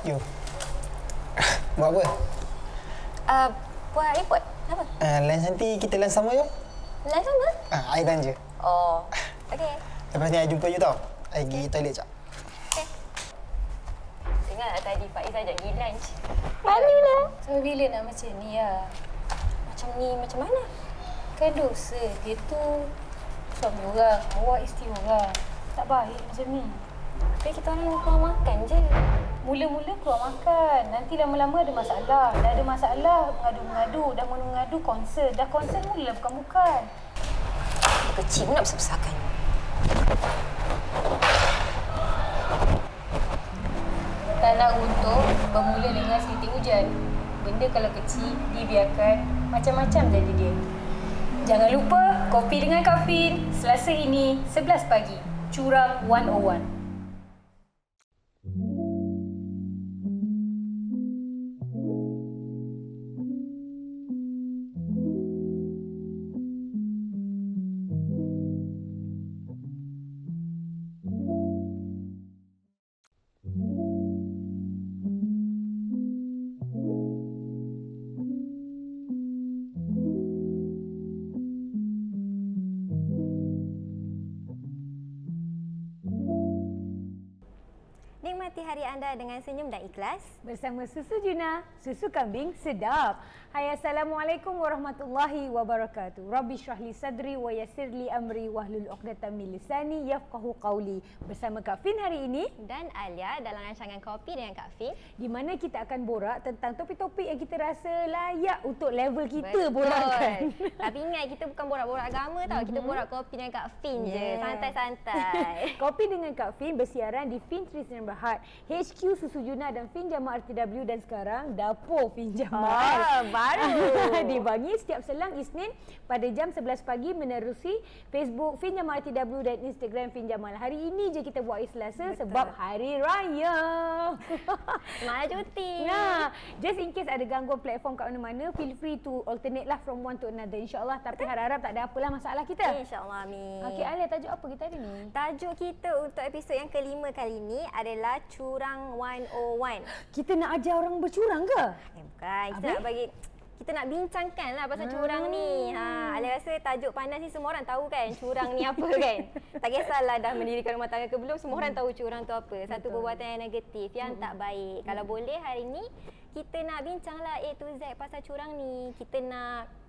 Yo. Buat apa? Buat report. Apa? Lain nanti kita lain sama je. Lain sama? I dan je. Oh. Okey. Lepas ni I jumpa you tau. I pergi toilet sekejap. Okey. Dengar tak tadi Faiz ajak pergi lunch. Marilah. So bila nak macam ni ya? Macam ni macam mana? Kan dosa dia tu suami orang, awak isteri orang. Tak baik macam ni. Tapi kita orang keluar makan je. Mula-mula keluar makan, nanti lama-lama ada masalah. Dah ada masalah, mengadu-mengadu. Dah mengadu concern. Dah concern mula bukan-bukan. Kecil pun nak besar-besarkan. Tanah runtuh bermula dengan setitik hujan. Benda kalau kecil, dibiarkan macam-macam jadi dia. Jangan lupa kopi dengan kafein Selasa ini 11 pagi. Curang 101. Nikmati hari anda dengan senyum dan ikhlas. Bersama Susu Juna, susu kambing sedap. Hai, Assalamualaikum warahmatullahi wabarakatuh. Rabbi syrah li sadri wa yassir li amri wahlul 'uqdatam min lisani yafqahu qawli. Bersama Kak Fin hari ini Dan Alia dalam rancangan Kopi dengan Kak Fin, di mana kita akan borak tentang topik-topik yang kita rasa layak untuk level kita betul borakkan. Tapi ingat kita bukan borak-borak agama tau. Kita borak Kopi dengan Kak Fin je. Santai-santai. Kopi dengan Kak Fin bersiaran di Fin Tristan Berhad, HQ Susu Juna dan Fin Jamal RTW, dan sekarang Dapur Fin Jamal. Baru. Dibangi setiap selang Isnin pada jam 11 pagi menerusi Facebook Fin Jamal RTW dan Instagram Fin Jamal. Hari ini je kita buat hari Selasa sebab Hari Raya. Malah cuti. Nah, just in case ada gangguan platform kat mana-mana, feel free to alternate lah from one to another, insyaAllah. Tapi harap-harap tak ada apalah masalah kita. InsyaAllah, amin. Okey, Alia, tajuk apa kita hari ni? Tajuk kita untuk episod yang kelima kali ini adalah Curang 101. Kita nak ajar orang bercurang ke? Bukan, kita nak bagi... Kita nak bincangkan lah pasal curang ni. Alia rasa tajuk panas ni semua orang tahu kan curang ni apa kan. Tak kisahlah dah mendirikan rumah tangga ke belum, semua orang tahu curang tu apa. Satu perbuatan yang negatif, yang tak baik. Kalau boleh hari ni kita nak bincanglah A to Z pasal curang ni. Kita nak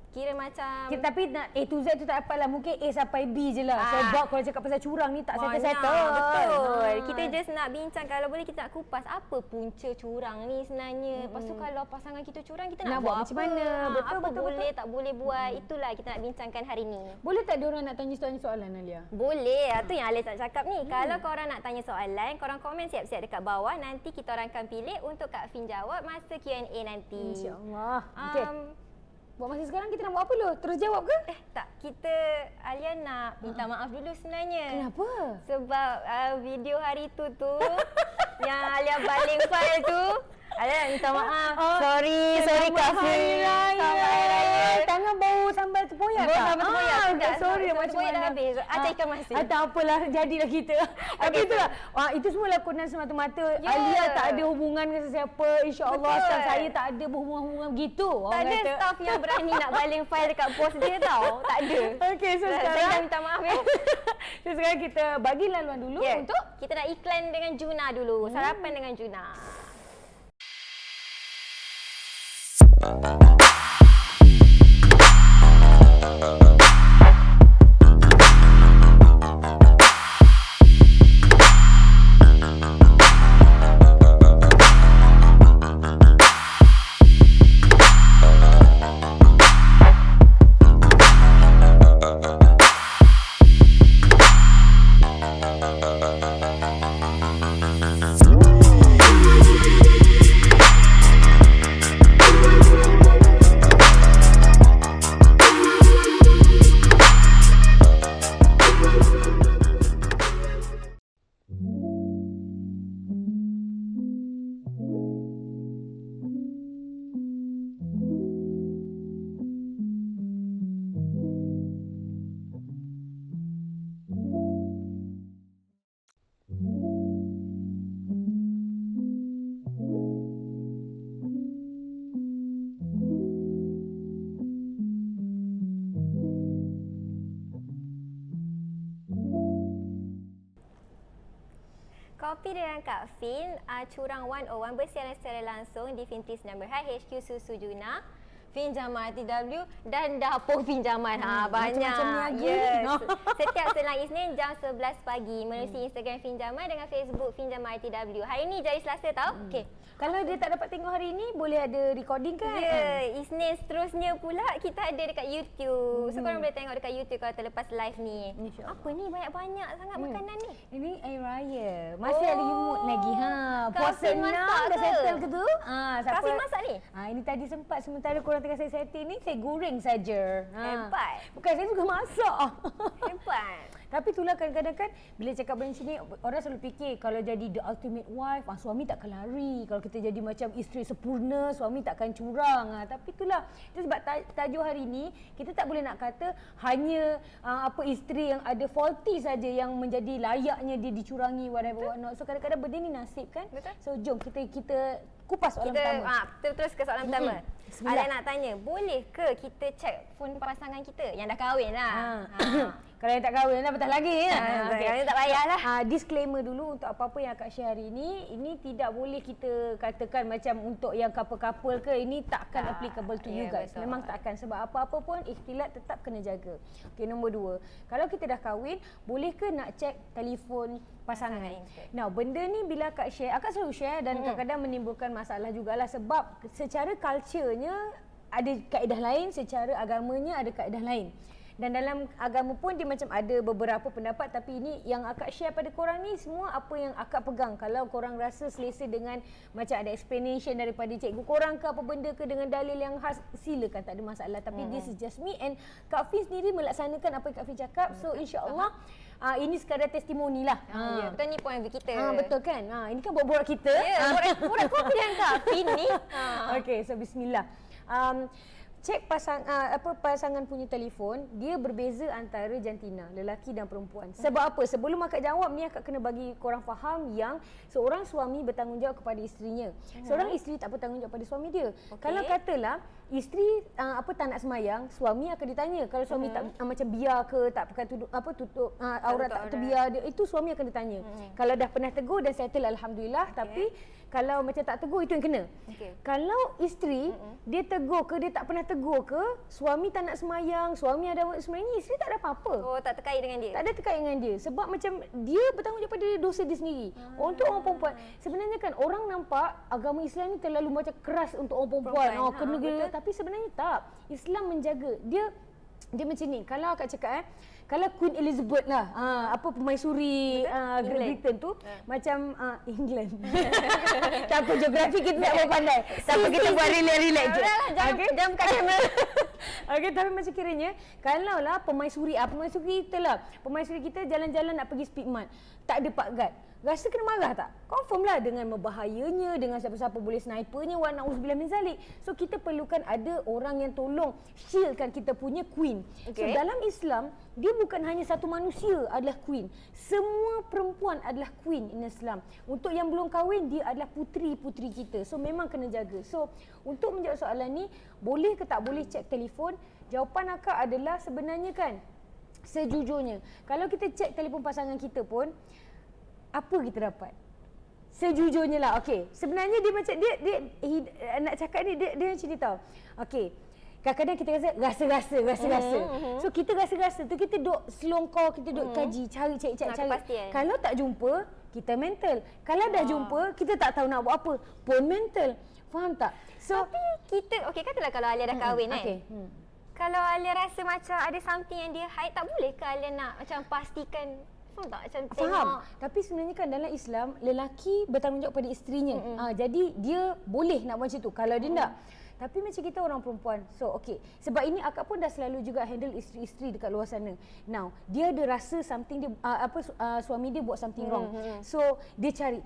kira macam... Tapi nak A to Z tu tak apalah. Mungkin A sampai B je lah. Sebab kalau cakap pasal curang ni tak settle-settle. Betul. Kita just nak bincang. Kalau boleh kita nak kupas apa punca curang ni sebenarnya. Lepas tu kalau pasangan kita curang, kita nak buat macam mana? Betul, apa betul, boleh, tak boleh buat. Itulah kita nak bincangkan hari ni. Boleh tak diorang nak tanya soalan, Alia? Boleh. Itu yang Alia tak cakap ni. Kalau korang nak tanya soalan, korang komen siap-siap dekat bawah. Nanti kita orang akan pilih untuk Kak Fin jawab masa Q&A nanti. InsyaAllah. Okey. Buat masa sekarang kita nak buat apa dulu? Terus jawab ke? Tak. Kita, Alia nak minta maaf dulu sebenarnya. Kenapa? Sebab video hari tu yang Alia baling file tu, Alia minta maaf. Sorry Kak Fin. Selamat Hari Raya. Tangan bau sambal tepoyak tak? Sambal tepoyak. Sorry macam tepoyak mana? dah habis. Acah ikan masin. Tak apalah, jadilah kita. Tapi itulah. Itu semua lakonan semata-mata. Alia tak ada hubungan dengan sesiapa. InsyaAllah staff saya tak ada hubungan-hubungan begitu. Tak ada staff yang berani nak baling file dekat bos dia tau. Tak ada. Okey, so sekarang saya dah minta maaf ya. So sekarang kita bagi laluan dulu untuk kita nak iklan dengan Juna dulu. Sarapan dengan Juna. Kopi dengan Kak Fin, Curang 101 bersiaran secara langsung di Fin 39 Berhad, HQ Susu Juna, Fin Jamal TW dan Dapur Fin Jamal. Banyak. Macam-macam ni lagi. Yes. Setiap Selang Isnin jam 11 pagi melalui Instagram Fin Jamal dengan Facebook Fin Jamal TW. Hari ni jadi Selasa tau. Okey. Kalau dia tak dapat tengok hari ni, boleh ada recording kan? Ya, Isnin seterusnya pula kita ada dekat YouTube. So korang boleh tengok dekat YouTube kalau terlepas live ni. InsyaAllah. Apa ni banyak-banyak sangat makanan ni? Ini air raya. Masih ada mood lagi. Puasa Kak Fin 6 masak dah ke? settle ke tu? Kak Fin masak ni? Ini tadi sempat sementara korang tengah saya setting ni, saya goreng saja. Hebat. Bukan, saya juga masak. Hebat. Tapi itulah kadang-kadang kan bila cakap benda sini orang selalu fikir kalau jadi the ultimate wife, suami takkan lari. Kalau kita jadi macam isteri sempurna, suami takkan curang. Tapi itulah itu sebab tajuk hari ni kita tak boleh nak kata hanya isteri yang ada faulty saja yang menjadi layaknya dia dicurangi whatever whatnot. So kadang-kadang benda ni nasib kan. Betul. So jom kita kupas soalan pertama. Kita terus ke soalan pertama. Bismillah. Ada nak tanya, boleh ke kita check phone pasangan kita yang dah kahwin lah? Kalau yang tak kahwin dah patah lagi ya. Yang tak payahlah. Disclaimer dulu untuk apa-apa yang akak share hari ini tidak boleh kita katakan macam untuk yang couple-couple ke, ini takkan applicable to you guys. Betul. Memang takkan, sebab apa-apa pun ikhtilat tetap kena jaga. Okey, nombor 2. Kalau kita dah kahwin, boleh ke nak check telefon pasangan? Now, benda ni bila akak share, akak selalu share dan kadang-kadang menimbulkan masalah jugalah sebab secara culture-nya ada kaedah lain, secara agamanya ada kaedah lain. Dan dalam agama pun dia macam ada beberapa pendapat, tapi ini yang akak share pada korang ni semua apa yang akak pegang. Kalau korang rasa selesa dengan macam ada explanation daripada cikgu korang ke apa benda ke dengan dalil yang khas, silakan, tak ada masalah. Tapi this is just me and Kak Fin sendiri melaksanakan apa yang Kak Fin cakap. So insya-Allah ini sekadar testimoni lah. Ya, betul, ni point of view kita. Betul kan? Ini kan borak-borak kita. Ya, borak kopi dengan Kak Fin ni. Okey, so bismillah. Cek pasangan punya telefon, dia berbeza antara jantina, lelaki dan perempuan. Sebab apa? Sebelum akak jawab ni, akak kena bagi korang faham yang seorang suami bertanggungjawab kepada isterinya. Seorang isteri tak bertanggungjawab pada suami dia. Kalau katalah isteri tak nak semayang, suami akan ditanya. Kalau suami tak macam biar ke, tak pakai tutup aurat tak terbiar dia, itu suami akan ditanya. Kalau dah pernah tegur dan settle, alhamdulillah. Tapi kalau macam tak tegur, itu yang kena. Kalau isteri dia tegur ke, dia tak pernah tegur ke, suami tak nak semayang, suami ada semayang, isteri tak ada apa-apa. Oh, tak terkait dengan dia? Tak ada terkait dengan dia. Sebab macam dia bertanggungjawab pada dosa dia sendiri. Untuk orang perempuan, sebenarnya kan orang nampak agama Islam ni terlalu macam keras untuk orang perempuan. Kena gila. Tapi sebenarnya tak. Islam menjaga. Dia macam ni. Kalau akak cakap kalau Queen Elizabeth lah, permaisuri Great Britain tu, macam England. Tak apa, geografi kita tak pandai. Tapi kita buat relax je. Jangan buka kamera. Okey, tapi macam kiranya, kalau lah permaisuri kita lah. Permaisuri kita jalan-jalan nak pergi Speedmart, tak ada park guard. Rasa kena marah tak? Confirm lah dengan membahayanya, dengan siapa-siapa boleh snipernya, wa na'udzubillah min zalik. So kita perlukan ada orang yang tolong shieldkan kita punya queen. So dalam Islam, dia bukan hanya satu manusia adalah queen. Semua perempuan adalah queen in Islam. Untuk yang belum kahwin, dia adalah puteri-puteri kita. So memang kena jaga. So untuk menjawab soalan ni, boleh ke tak boleh cek telefon? Jawapan akak adalah sebenarnya kan, sejujurnya, kalau kita cek telefon pasangan kita pun, apa kita dapat? Sejujurnya lah, okey. Sebenarnya dia macam dia nak cakap ni dia macam ni tau. Okey. Kadang-kadang kita rasa. So kita rasa tu kita duk selongkor, kita duk kaji, cari. Kalau tak jumpa, kita mental. Kalau dah jumpa, kita tak tahu nak buat apa, pun mental. Faham tak? So tapi kita, katalah kalau Alia dah kahwin kan. Kalau Alia rasa macam ada something yang dia hide, tak boleh ke Alia nak macam pastikan? Tak, macam faham. Tapi sebenarnya kan dalam Islam, lelaki bertanggungjawab pada isterinya. Jadi dia boleh nak macam tu. Kalau dia tak, tapi macam kita orang perempuan. So okey, sebab ini akak pun dah selalu juga handle isteri-isteri dekat luar sana. Now, dia ada rasa something dia suami dia buat something wrong. So dia cari,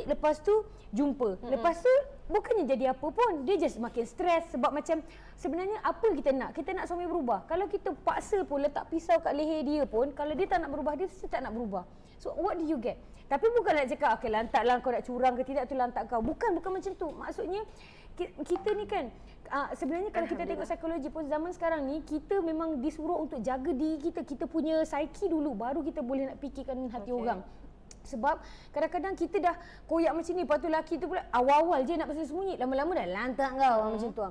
lepas tu jumpa. Lepas tu bukannya jadi apa pun, dia just makin stres. Sebab macam sebenarnya apa kita nak? Kita nak suami berubah. Kalau kita paksa pun letak pisau kat leher dia pun, kalau dia tak nak berubah, dia mesti tak nak berubah. So what do you get? Tapi bukan nak cakap, okey lantaklah kau nak curang ke tidak, tu lantak kau. Bukan macam tu. Maksudnya kita ni kan sebenarnya kalau kita tengok psikologi pun zaman sekarang ni, kita memang disuruh untuk jaga diri kita. Kita punya psyche dulu, baru kita boleh nak fikirkan hati orang. Sebab kadang-kadang kita dah koyak macam ni, lepas tu lelaki tu pula awal-awal je nak bersembunyi, lama-lama dah lantak kau macam tu.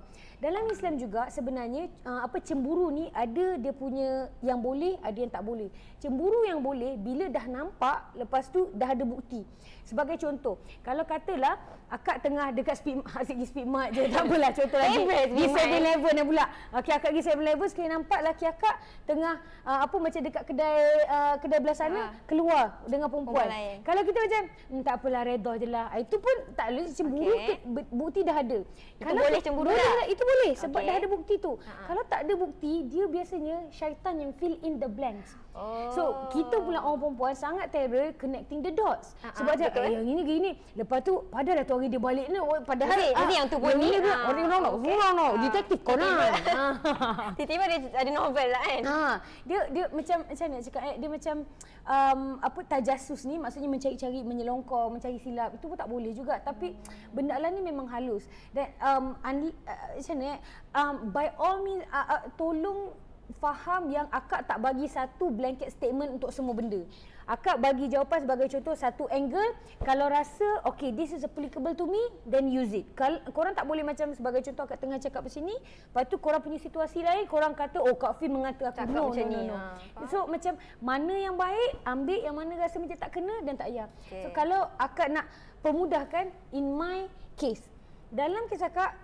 Dalam Islam juga sebenarnya cemburu ni ada dia punya yang boleh, ada yang tak boleh. Cemburu yang boleh bila dah nampak, lepas tu dah ada bukti. Sebagai contoh, kalau katalah akak tengah dekat speed mart je, tak apalah contoh lagi. Di 7-Eleven pula. Okey, akak pergi 7-Eleven sekali nampak lelaki akak tengah macam dekat kedai belah sana keluar dengan perempuan. Kalau kita macam tak apalah, redha je lah. Itu pun tak boleh cemburu, bukti dah ada. Kalau boleh cemburu tak? Itu boleh sebab dah ada bukti tu. Kalau tak ada bukti, dia biasanya syaitan yang fill in the blanks. So kita pula orang perempuan sangat terror connecting the dots. Sebab yang ini gini, lepas tu padahal tu hari dia balik ni, padahal Jadi yang tu pun ni orang detektif Conan. Tiba-tiba ada novel lah kan. Dia macam nak cakap, dia macam tajasus ni, maksudnya mencari-cari, menyelongkor, mencari silap. Itu pun tak boleh juga. Tapi benda lah ni memang halus. Dan macam ni, by all means tolong faham yang akak tak bagi satu blanket statement untuk semua benda. Akak bagi jawapan sebagai contoh satu angle. Kalau rasa okay, this is applicable to me, then use it. Korang tak boleh macam sebagai contoh akak tengah cakap macam ni, lepas tu korang punya situasi lain, korang kata Kak Fin mengata aku. No. So macam mana yang baik, ambil, yang mana rasa macam tak kena dan tak payah. So kalau akak nak permudahkan, in my case, dalam kes akak,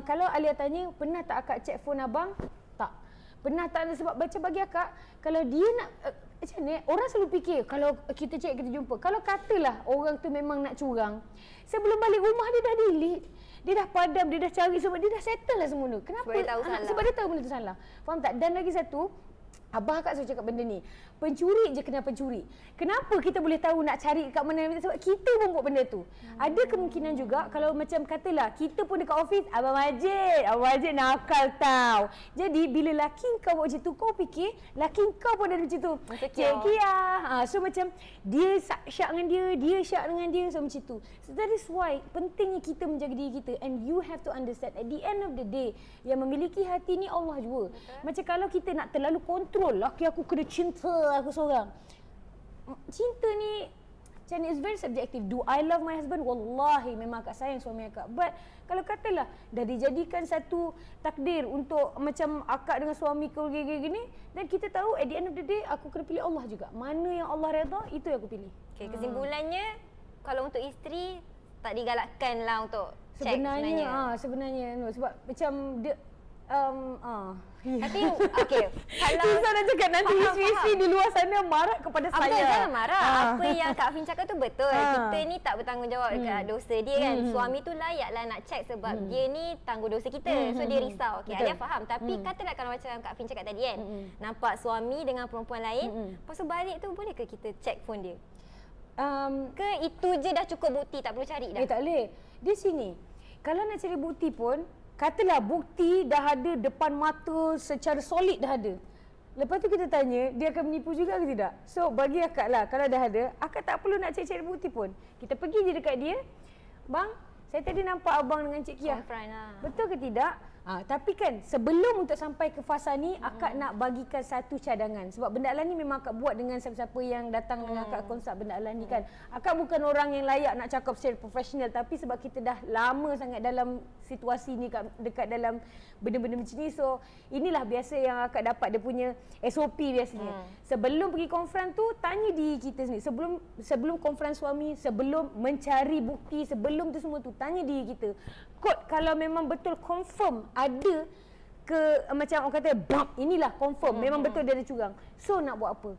kalau Alia tanya, pernah tak akak check phone abang? Tak. Pernah tak? Sebab baca bagi akak, kalau dia nak macam ni, orang selalu fikir kalau kita cek, kita jumpa. Kalau katalah orang tu memang nak curang, sebelum balik rumah dia dah delete, dia dah padam, dia dah cari semua, dia dah settle lah semua tu. Kenapa? Sebab dia tahu salah. Sebab dia tahu benda tu salah. Faham tak? Dan lagi satu, abah akak selalu cakap benda ni, pencuri je kena pencuri. Kenapa kita boleh tahu nak cari kat mana? Sebab kita pun buat benda tu. Ada kemungkinan juga kalau macam katalah kita pun dekat office, Abang Majid nakal tau. Jadi bila laki kau buat macam tu, kau fikir laki kau pun ada macam tu. Cik Kia. So macam dia syak dengan dia syak dengan dia, so macam tu. So that is why pentingnya kita menjaga diri kita, and you have to understand at the end of the day, yang memiliki hati ni Allah jua. Macam kalau kita nak terlalu kontrol, laki aku kena cinta aku seorang. Cinta ni macam ni, it's very subjective. Do I love my husband? Wallahi memang akak sayang suami akak. But kalau katalah dah dijadikan satu takdir untuk macam akak dengan suami kau gini, dan kita tahu at the end of the day aku kena pilih Allah juga. Mana yang Allah redha, itu yang aku pilih. Okay, kesimpulannya kalau untuk isteri tak digalakkan lah untuk check sebenarnya sebab macam dia tapi okey, kalau Tisa dah cakap nanti isteri di luar sana marah kepada saya. Jangan marah. Apa yang Kak Fin cakap tu betul. Kita ni tak bertanggungjawab dekat dosa dia kan. Suami tu layaklah nak check sebab dia ni tangguh dosa kita. So dia risau. Okey, Alia faham. Tapi katalah kalau macam Kak Fin cakap tadi kan, nampak suami dengan perempuan lain, lepas tu balik tu boleh ke kita check phone dia? Ke itu je dah cukup bukti, tak perlu cari dah? Tak boleh. Di sini, kalau nak cari bukti pun, katalah bukti dah ada depan mata secara solid dah ada. Lepas tu kita tanya, dia akan menipu juga ke tidak? So bagi akak lah, kalau dah ada, akak tak perlu nak cari bukti pun. Kita pergi je dekat dia, bang, saya tadi nampak abang dengan Cik Kia. Betul ke tidak? Tapi kan sebelum untuk sampai ke fasa ni, akak nak bagikan satu cadangan. Sebab benda alam ni memang akak buat dengan siapa-siapa yang datang dengan akak konsult benda alam ni kan. Akak bukan orang yang layak nak cakap secara profesional, tapi sebab kita dah lama sangat dalam situasi ni, dekat dalam benda-benda macam ni. So inilah biasa yang akak dapat dia punya SOP biasanya. Sebelum pergi konferan tu, tanya diri kita sendiri. Sebelum konferan suami, sebelum mencari bukti, sebelum tu semua tu, tanya diri kita. Kalau memang betul confirm ada ke, macam orang kata bam, inilah confirm memang betul dia ada curang. So nak buat apa?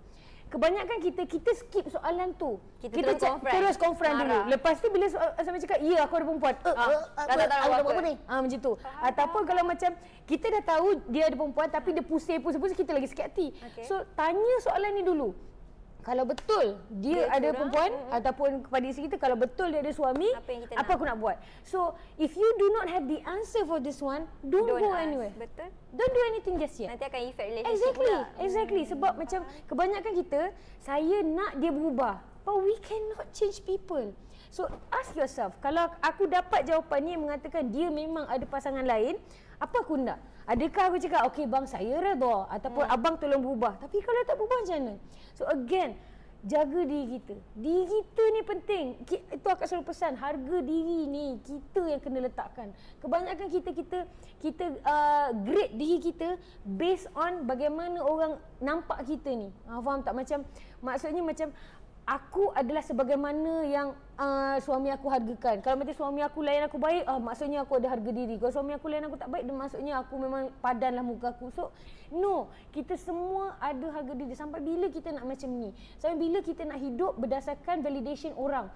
Kebanyakan kita skip soalan tu. Kita terus konfront dulu. Lepas tu bila suami cakap, ya aku ada perempuan. Aku buat apa ni? Macam tu. Ataupun kalau macam kita dah tahu dia ada perempuan tapi dia pusing, kita lagi sakit hati. So tanya soalan ni dulu. Kalau betul dia ada perempuan ataupun kepada isteri kita, kalau betul dia ada suami, apa aku nak buat? So if you do not have the answer for this one, don't go anywhere. Betul. Don't do anything just yet. Nanti akan affect relationship pula. Exactly. Sebab macam kebanyakan kita, saya nak dia berubah, but we cannot change people. So ask yourself, kalau aku dapat jawapan ni yang mengatakan dia memang ada pasangan lain, apa aku nak? Adakah aku cakap, okey bang saya redha, ataupun abang tolong berubah. Tapi kalau tak berubah macam mana? So again, jaga diri kita. Diri kita ni penting. Itu akak selalu pesan, harga diri ni kita yang kena letakkan. Kebanyakan kita grade diri kita based on bagaimana orang nampak kita ni. Faham tak? Maksudnya macam aku adalah sebagaimana yang suami aku hargakan. Kalau macam suami aku layan aku baik, maksudnya aku ada harga diri. Kalau suami aku layan aku tak baik, dan maksudnya aku memang padanlah muka aku. So, no. Kita semua ada harga diri. Sampai bila kita nak macam ni? Sampai bila kita nak hidup berdasarkan validation orang?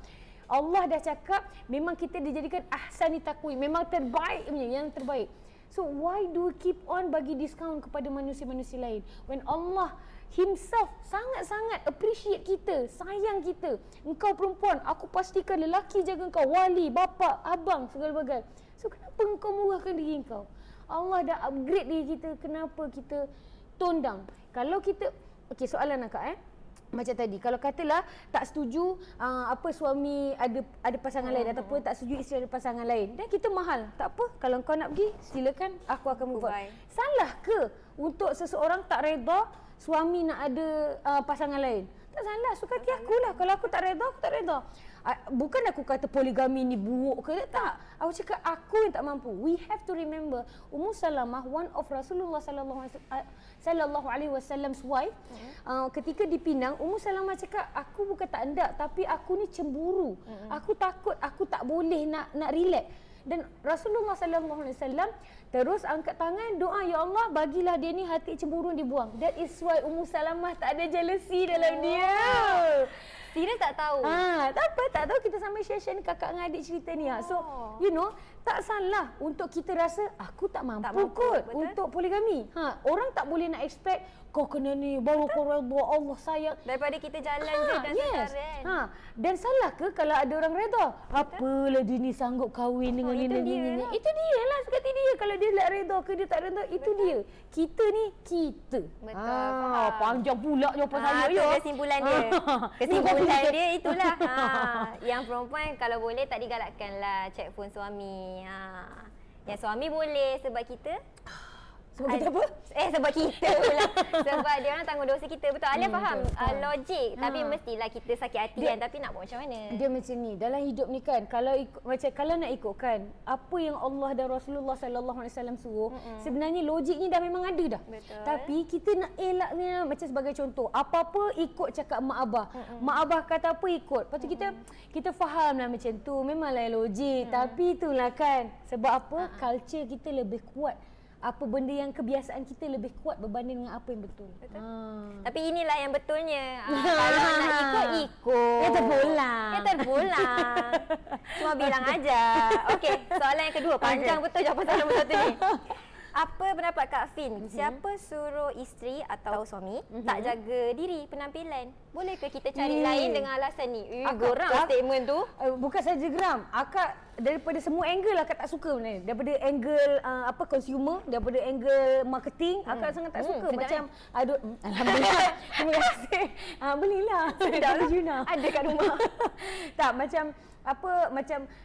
Allah dah cakap, memang kita dijadikan ahsani taqwim. Memang terbaik punya, yang terbaik. So, why do we keep on bagi diskaun kepada manusia-manusia lain? When Allah Himself sangat-sangat appreciate kita, sayang kita. Engkau perempuan, aku pastikan lelaki jaga engkau, wali, bapa, abang, segala-galanya. So kenapa engkau murahkan diri engkau? Allah dah upgrade diri kita, kenapa kita tone down? Kalau kita, okey, soalan akak macam tadi, kalau katalah tak setuju suami ada pasangan lain ataupun tak setuju isteri ada pasangan lain, dan kita mahal, tak apa, kalau kau nak pergi silakan, aku akan move on. Salah ke untuk seseorang tak reda suami nak ada pasangan lain? Tak salah, suka hati akulah. Kalau aku tak reda, aku tak reda. Bukan aku kata poligami ni buruk ke, tak. Aku cakap aku yang tak mampu. We have to remember, Ummu Salamah, one of Rasulullah sallallahu alaihi wasallam's wife, ketika dipinang, Ummu Salamah cakap, aku bukan tak hendak, tapi aku ni cemburu. Aku takut, aku tak boleh nak relax. Dan Rasulullah sallallahu alaihi wasallam terus angkat tangan, doa, ya Allah, bagilah dia ni hati cemburu dibuang. That is why Ummu Salamah tak ada jealousy dalam dia. Serius tak tahu? Tak apa, tak tahu, kita sampai share ni kakak dengan adik cerita ni. So, you know, tak salah untuk kita rasa aku tak mampu kot untuk poligami. Orang tak boleh nak expect kau kena ni baru kau redha, Allah sayang. Daripada kita jalan je dan sekarang. Dan salah ke kalau ada orang redha? Apalah dia ni sanggup kahwin dengan ni. Itu dia lah sekati dia. Kalau dia nak redha ke dia tak redha, itu dia. Kita ni kita. Betul. Panjang pula jawapan saya. Itu kesimpulan dia. Kesimpulan dia itulah. Yang perempuan kalau boleh tak digalakkanlah check phone suami. Yang suami boleh sebab kita. Sebab kita apa? Sebab kita pula. Sebab dia orang tanggung dosa kita. Betul. Alia faham logik. Tapi mestilah kita sakit hati kan. Tapi nak buat macam mana? Dia macam ni. Dalam hidup ni kan, kalau nak ikutkan apa yang Allah dan Rasulullah sallallahu alaihi wasallam suruh, sebenarnya logiknya dah memang ada dah. Betul. Tapi kita nak elaknya, macam sebagai contoh, apa-apa ikut cakap mak abah. Mak abah kata apa ikut. Lepas tu kita faham lah macam tu. Memanglah logik. Tapi itulah kan. Sebab apa? Culture kita lebih kuat. Apa benda yang kebiasaan kita lebih kuat berbanding dengan apa yang betul. Tapi inilah yang betulnya. Kalau nak ikut. Ya terpulang. Cuma bilang aja. Okey, soalan yang kedua. Panjang betul jawapan soalan nombor 1 ni. Apa pendapat Kak Fin? Siapa suruh isteri atau suami tak jaga diri, penampilan? Bolehkah kita cari lain dengan alasan ni? Geram statement tu. Bukan saja geram. Akak daripada semua angle akak tak suka benda ni. Daripada angle consumer, daripada angle marketing, akak sangat tak suka. Macam alhamdulillah. Terima kasih. Belilah. Sedap Juna. Ada kat rumah. Tak, macam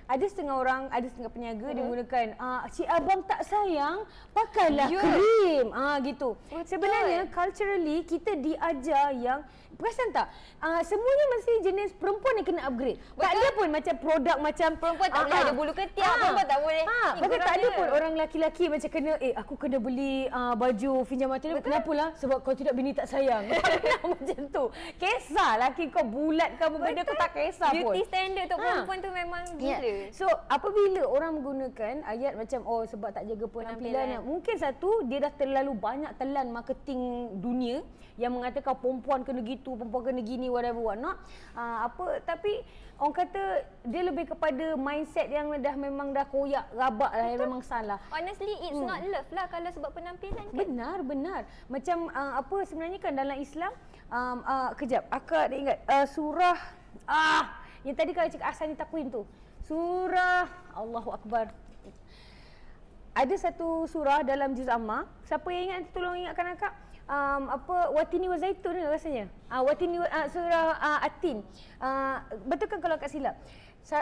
ada setengah orang, ada setengah peniaga dia gunakan cik abang tak sayang, pakailah krim gitu. Sebenarnya culturally kita diajar yang, perasan tak, semuanya mesti jenis perempuan yang kena upgrade. Tak ada pun macam produk macam perempuan tak boleh ada bulu ketiak, perempuan tak boleh. Betul, tak ada pun orang lelaki-lelaki macam kena aku kena beli baju pinjam mata. Kenapalah? Sebab kalau tidak bini tak sayang. Macam tu. Kisah lelaki kau bulat kamu benda kau tak kisah pun. Beauty standard untuk perempuan tu memang gila. So apabila orang menggunakan ayat macam sebab tak jaga penampilan, mungkin satu dia dah terlalu banyak telan marketing dunia yang mengatakan perempuan kena gitu, perempuan kena gini, whatever what not. Tapi orang kata dia lebih kepada mindset yang memang dah koyak rabak lah, yang memang salah. Honestly it's not love lah kalau sebab penampilan kan. Benar. Macam sebenarnya kan dalam Islam, kejap akak dah ingat surah yang tadi kalau cakap ahsani taqwim tu. Surah Allahu Akbar. Ada satu surah dalam juz Amma. Siapa yang ingat nanti tolong ingatkan akak. Watini wa zaitun rasanya. Surah At-Tin. Betul kan kalau akak silap?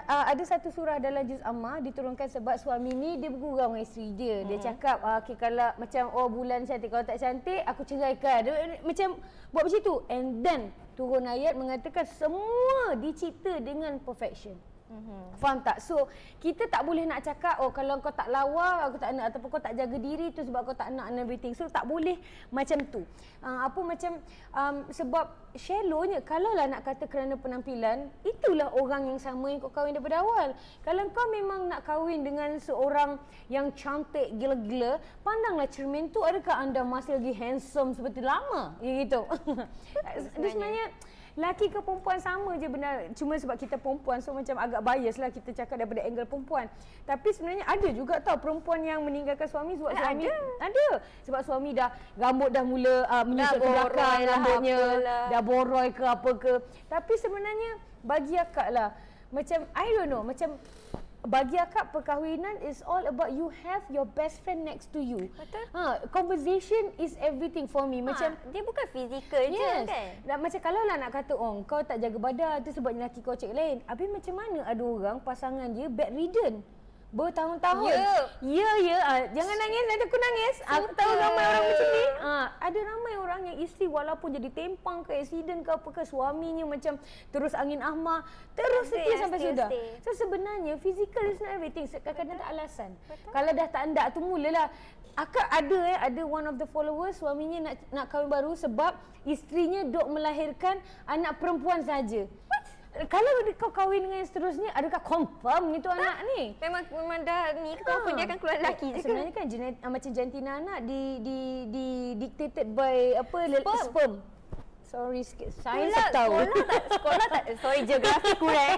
Ada satu surah dalam juz Amma diturunkan sebab suami ni dia bergurau dengan isteri dia. Dia cakap kalau macam bulan cantik, kalau tak cantik aku ceraikan. Dia macam buat macam tu. And then turun ayat mengatakan semua dicipta dengan perfection. Faham tak? So, kita tak boleh nak cakap, oh kalau kau tak lawa, aku tak nak, ataupun kau tak jaga diri tu sebab kau tak nak and everything. So, tak boleh macam tu. Sebab shallownya, kalau lah nak kata kerana penampilan, itulah orang yang sama yang kau kahwin daripada awal. Kalau kau memang nak kahwin dengan seorang yang cantik gila-gila, pandanglah cermin tu, adakah anda masih lagi handsome seperti lama? Ya gitu. Dia sebenarnya laki ke perempuan sama je benar, cuma sebab kita perempuan so macam agak bias lah kita cakap daripada angle perempuan. Tapi sebenarnya ada juga tau perempuan yang meninggalkan suami sebab suami ada. Sebab suami dah rambut dah mula menyusut ke belakang rambutnya, dah boroi ke apa ke. Tapi sebenarnya bagi akak lah, macam I don't know, macam bagi akak perkahwinan is all about you have your best friend next to you. Betul. Conversation is everything for me. Macam dia bukan fizikal je kan. Dan macam kalau lah nak kata kau tak jaga badan tu sebab lelaki kau cek lain. Habis macam mana ada orang pasangan dia bedridden bertahun-tahun. Jangan nangis, nanti aku nangis. Aku tahu ramai orang macam ni. Ada ramai orang yang isteri walaupun jadi tempang ke accident ke apa ke, suaminya macam terus angin ahmar, terus setia sampai sudah. So sebenarnya physical is not everything. Kadang-kadang tak alasan. Kalau dah tak hendak tu mulalah. Akak ada one of the followers suaminya nak kahwin baru sebab isterinya dok melahirkan anak perempuan saja. Kalau kau kahwin dengan yang seterusnya, adakah confirm itu anak ni? Memang dah ni confirm dia akan keluar lelaki je. Sebenarnya kan macam jantina anak di dictated by sperm. Sorry sikit. Sains tak tahu. Sekolah tak sorry geografi kurang.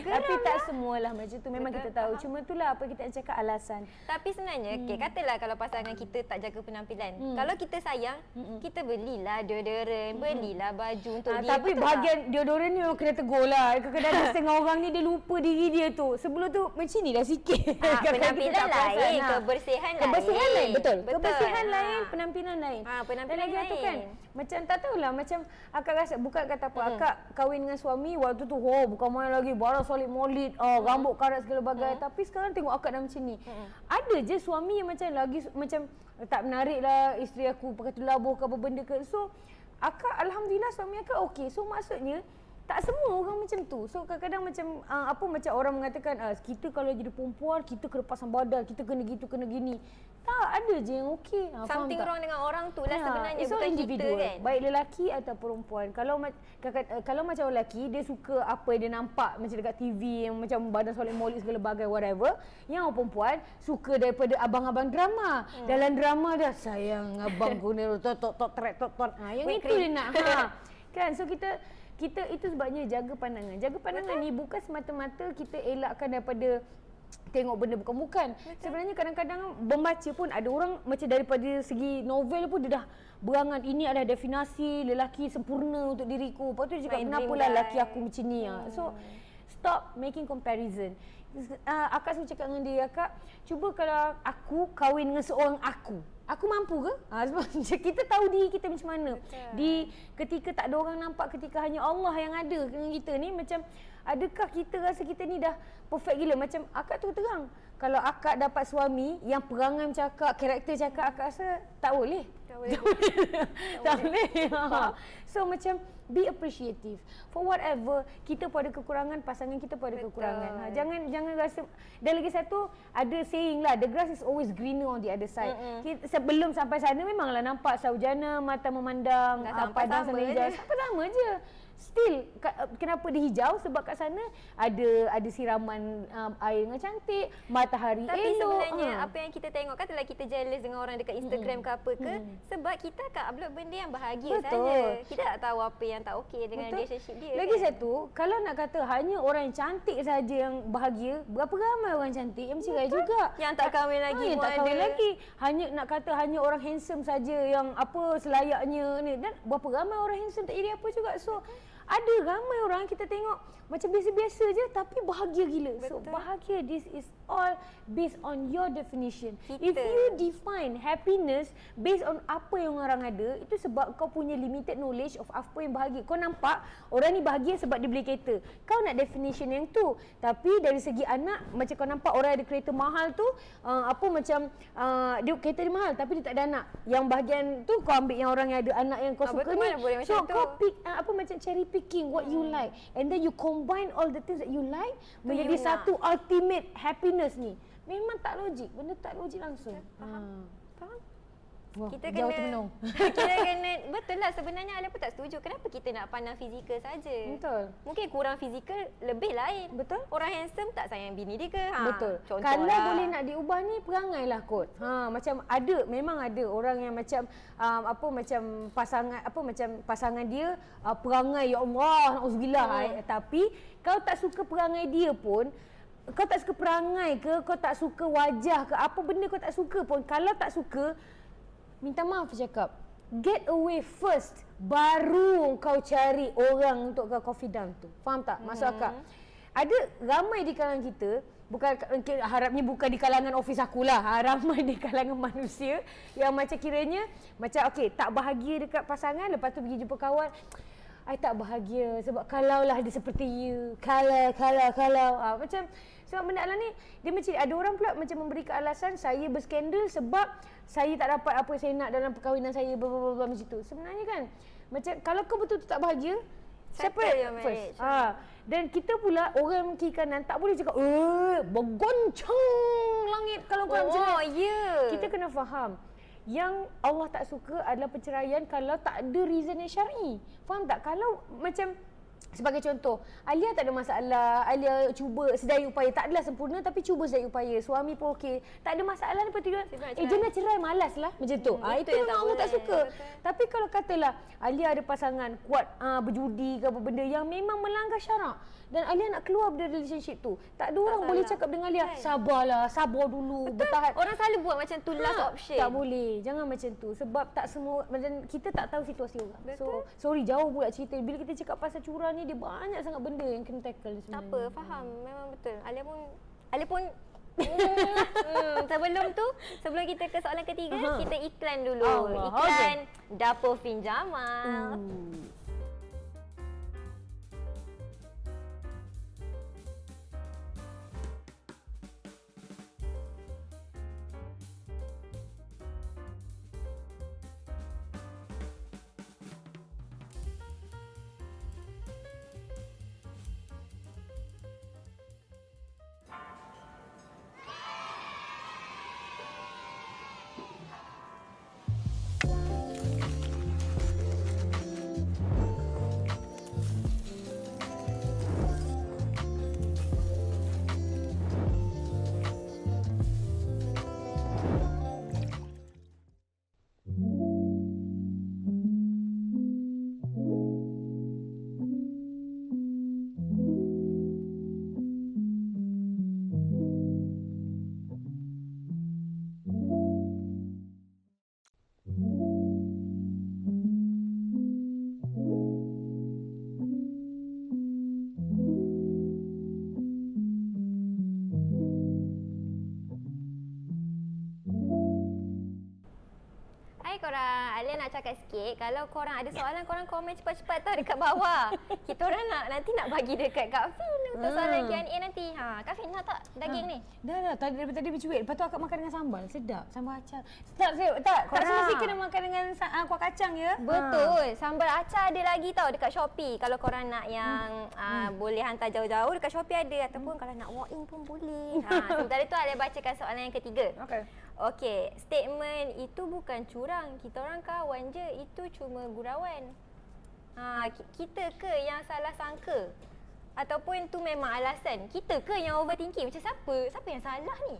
Tapi tak semualah macam tu. Memang kita tahu. Cuma itulah apa kita cakap alasan. Tapi sebenarnya katalah kalau pasangan kita tak jaga penampilan. Kalau kita sayang, kita belilah deodorant, belilah baju untuk dia. Tapi bahagian deodorant ni memang kena tegur lah. Kadang-kadang setengah orang ni dia lupa diri dia tu. Sebelum tu macam ni dah sikit. Penampilan lain, kebersihan lain. Kebersihan lain, betul. Kebersihan lain, penampilan lain. Penampilan lain. Tu kan macam tak tahulah, macam akak rasa bukan kata apa, akak kahwin dengan suami waktu tu bukan main lagi, barang solid molid, rambut karat segala bagai. Tapi sekarang tengok akak dah macam ni. Ada je suami yang macam lagi macam tak menarik lah isteri aku pakai telabuh ke apa benda ke. So akak alhamdulillah suami akak okey. So maksudnya tak semua orang macam tu. So kadang-kadang macam macam orang mengatakan kita kalau jadi perempuan kita kena pasang badan, kita kena gitu, kena gini. Tak, ada je yang okey. Something wrong dengan orang tu lah sebenarnya, bukan individual kita kan. Baik lelaki atau perempuan. Kalau macam lelaki dia suka apa yang dia nampak macam dekat TV yang macam badan solid molid segala bagai whatever. Yang orang perempuan suka daripada abang-abang drama. Dalam drama dah sayang abang guna tot. Yang itu dia nak. Kan, so kita itu sebabnya jaga pandangan. Jaga pandangan ni bukan semata-mata kita elakkan daripada tengok benda bukan. Sebenarnya kadang-kadang membaca pun ada orang macam daripada segi novel pun dia dah berangan ini adalah definisi lelaki sempurna untuk diriku. Lepas tu dia cakap kenapalah lelaki aku macam ni. So stop making comparison. Akak selalu cakap dengan dia, akak cuba kalau aku kahwin dengan seorang aku mampu ke? Sebab kita tahu diri kita macam mana. Ketika tak ada orang nampak, ketika hanya Allah yang ada dengan kita ni, macam adakah kita rasa kita ni dah perfect gila? Macam akak tu terang. Kalau akak dapat suami yang perangai macam akak, karakter macam akak rasa tak boleh. Tak boleh. So macam be appreciative for whatever. Kita pun ada kekurangan, pasangan kita pun ada kekurangan. Jangan rasa. Dan lagi satu, ada saying lah, the grass is always greener on the other side. Sebelum sampai sana memanglah nampak saujana, mata memandang, padang sana hijau. Sampai sama je. Still, kenapa dia hijau? Sebab kat sana ada siraman air dengan cantik, matahari elok. Tapi sebenarnya apa yang kita tengok, katalah kita jealous dengan orang dekat Instagram ke apa ke, sebab kita akan upload benda yang bahagia saja. Kita tak tahu apa yang tak okey dengan relationship dia. Lagi satu, kalau nak kata hanya orang yang cantik saja yang bahagia, berapa ramai orang cantik yang bercerai juga. Yang tak kahwin lagi yang pun tak kahwin lagi. Hanya nak kata hanya orang handsome saja yang apa selayaknya ni, dan berapa ramai orang handsome tak jadi apa juga. So Ada ramai orang kita tengok macam biasa-biasa je tapi bahagia gila. So Betul. bahagia, this is all based on your definition. Kita. If you define happiness based on apa yang orang ada, itu sebab kau punya limited knowledge of apa yang bahagia. Kau nampak orang ni bahagia sebab dia beli kereta. Kau nak definition yang tu. Tapi dari segi anak, macam kau nampak orang ada kereta mahal tu, dia kereta dia mahal tapi dia tak ada anak. Yang bahagian tu kau ambil yang orang yang ada anak yang kau suka betul, ni. mana boleh So macam tu. kau pick macam cherry picking what you like, and then you combine all the things that you like menjadi you nak. satu ultimate happiness ni. Memang tak logik, benda tak logik langsung. Faham? Wah, Kita jauh kena termenung. kita kena betul lah, sebenarnya Alia pun tak setuju. Kenapa kita nak pandang fizikal saja? Betul. Mungkin kurang fizikal lebih lain. Betul. Orang handsome tak sayang bini dia ke? Betul. Contoh Kalau lah. boleh nak diubah ni perangai lah kot. Macam ada, memang ada orang yang macam macam pasangan dia perangai, ya Allah, nauzubillah. Tapi kau tak suka perangai dia pun, kau tak suka perangai ke, kau tak suka wajah ke, apa benda kau tak suka pun, kalau tak suka, minta maaf cakap. Get away first, baru kau cari orang untuk kau confidant tu. Faham tak? Masuk akal? Ada ramai di kalangan kita, harapnya bukan di kalangan office akulah, ramai di kalangan manusia yang macam kiranya macam okey, tak bahagia dekat pasangan, lepas tu pergi jumpa kawan, I tak bahagia sebab kalaulah dia seperti you, kalau macam sebab benda lah ni dia macam ada orang pula macam memberikan alasan saya berskandal sebab saya tak dapat apa yang saya nak dalam perkahwinan saya, bla macam tu. Sebenarnya kan macam kalau kau betul-betul tak bahagia, Settle your first. marriage. Dan kita pula orang kiri kanan tak boleh cakap bergoncang langit kalau kau macam Oh, ni. ya. Kita kena faham yang Allah tak suka adalah perceraian kalau tak ada reason yang syar'i. Faham tak? Kalau macam sebagai contoh, Alia tak ada masalah, Alia cuba sedaya upaya, tak adalah sempurna tapi cuba sedaya upaya, suami pun okey, tak ada masalah, lepas tu dia jangan cerai, malas lah macam tu. Itu yang memang tak Allah tak boleh. suka. Betul. Tapi kalau katalah Alia ada pasangan kuat berjudi ke apa benda yang memang melanggar syarak dan Alia nak keluar dari relationship tu, tak ada orang boleh salah. cakap dengan Alia, Kan? sabarlah, sabar dulu, bertahan. Orang selalu buat macam tu last option. Tak boleh. Jangan macam tu. Sebab tak semua, macam kita tak tahu situasi orang. Betul. So, sorry jauh pula cerita. Bila kita cakap pasal curang ni, dia banyak sangat benda yang kena tackle sebenarnya. Tak apa, faham. Memang betul. Alia pun sebelum kita ke soalan ketiga, kita iklan dulu. Allah, Iklan Dapur Fin Jamal. Hai korang, Alia nak cakap sikit, kalau korang ada soalan, korang komen cepat-cepat tau dekat bawah. Kita orang nanti nak bagi dekat Kak Fin untuk soalan Q&A nanti. Kak Fin nak tak daging ni? Dah. Daripada tadi bercuit. Lepas tu akak makan dengan sambal. Sedap. Sambal acar. Tak semesti kena makan dengan kuah kacang ya? Betul. Sambal acar ada lagi tau dekat Shopee. Kalau korang nak yang boleh hantar jauh-jauh, dekat Shopee ada. Ataupun kalau nak walk in pun boleh. Sementara tu Alia bacakan soalan yang ketiga. Okey, statement itu bukan curang. Kita orang kawan je, itu cuma gurauan. Kita ke yang salah sangka? Ataupun tu memang alasan? Kita ke yang overthinking? Macam siapa? Siapa yang salah ni?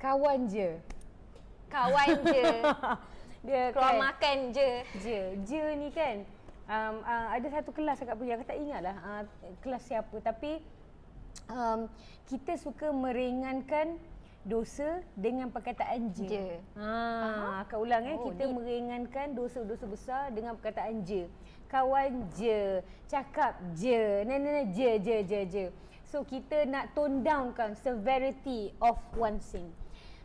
Kawan je. Kawan je. Dia Keluar kan, makan je. Je ni kan. Ada satu kelas akak pergi, akak tak ingat lah kelas siapa. Tapi kita suka meringankan dosa dengan perkataan je. Je. Akak ulang Oh, kita meringankan dosa-dosa besar dengan perkataan je. Kawan je, cakap je, je. So kita nak tone down kan severity of one thing.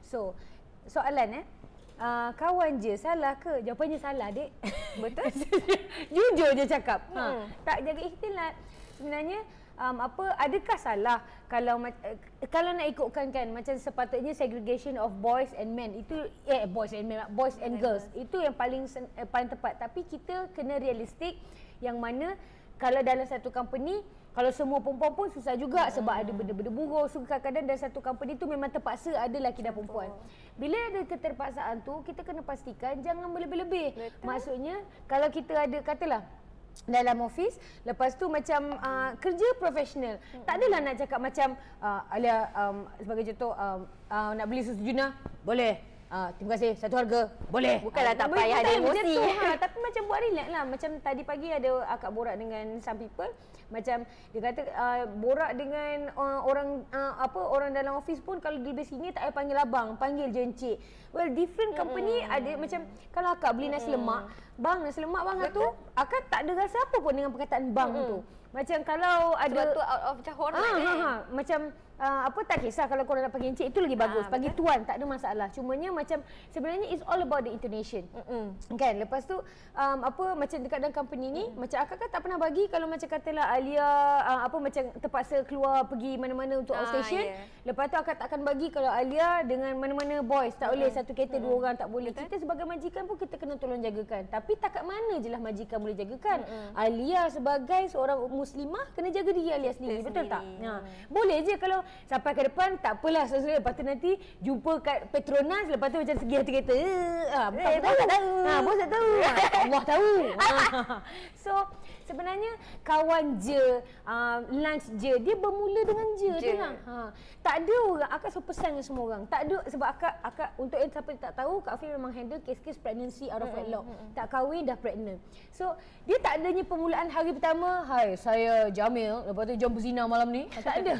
So soalan kawan je salah ke? Jawapannya salah, Dek. Betul. Jujur je cakap. Tak jaga ikhtilat. Sebenarnya adakah salah kalau nak ikutkan kan macam sepatutnya segregation of boys and men itu boys and girls itu yang paling tepat, tapi kita kena realistik yang mana kalau dalam satu company kalau semua perempuan pun susah juga sebab ada benda-benda buruk. So kadang-kadang dalam satu company tu memang terpaksa ada lelaki dan perempuan. Bila ada keterpaksaan tu, kita kena pastikan jangan berlebih-lebih. Maksudnya kalau kita ada katalah dalam office, lepas tu macam kerja profesional. Tak adalah nak cakap macam sebagai contoh nak beli susu Juna, boleh. Terima kasih, satu harga, boleh. Bukanlah tak payah ada emosi. Tapi macam buat relax lah. Macam tadi pagi ada akak borak dengan some people. Macam dia kata borak dengan orang dalam office pun kalau dia lebih sini tak payah panggil abang, panggil je encik. Well, different company ada macam kalau akak beli nasi lemak, bang nasi lemak bang tu, akak tak ada rasa apa pun dengan perkataan bang tu. Macam kalau ada Sebab tu out of hormat macam tak kisah kalau korang nak panggil encik itu lagi bagus. Panggil tuan tak ada masalah. Cumanya macam sebenarnya it's all about the intonation. Kan? Lepas tu macam dekat dalam company ni macam akak kan tak pernah bagi kalau macam katalah Alia macam terpaksa keluar pergi mana-mana untuk outstation. Lepas tu akak takkan bagi kalau Alia dengan mana-mana boys tak boleh satu kereta dua orang tak boleh. Kita sebagai majikan pun kita kena tolong jagakan. Tapi takat mana je lah majikan boleh jagakan. Alia sebagai seorang muslimah kena jaga diri Alia sendiri. Betul tak? Boleh je kalau sampai ke depan tak apalah sesuai, lepas tu nanti jumpa kat Petronas, lepas tu macam segi hati kereta bos tak tahu bos tak tahu Allah tahu. So sebenarnya kawan je, lunch je, dia bermula dengan je tu lah. Tak ada orang, akak selalu pesan dengan semua orang, tak ada, sebab akak untuk yang siapa tak tahu, Kak Fie memang handle kes-kes pregnancy out of wedlock. Tak kahwin dah pregnant. So dia tak adanya permulaan hari pertama, hai saya Jamil, lepas tu jom berzina malam ni. Tak ada.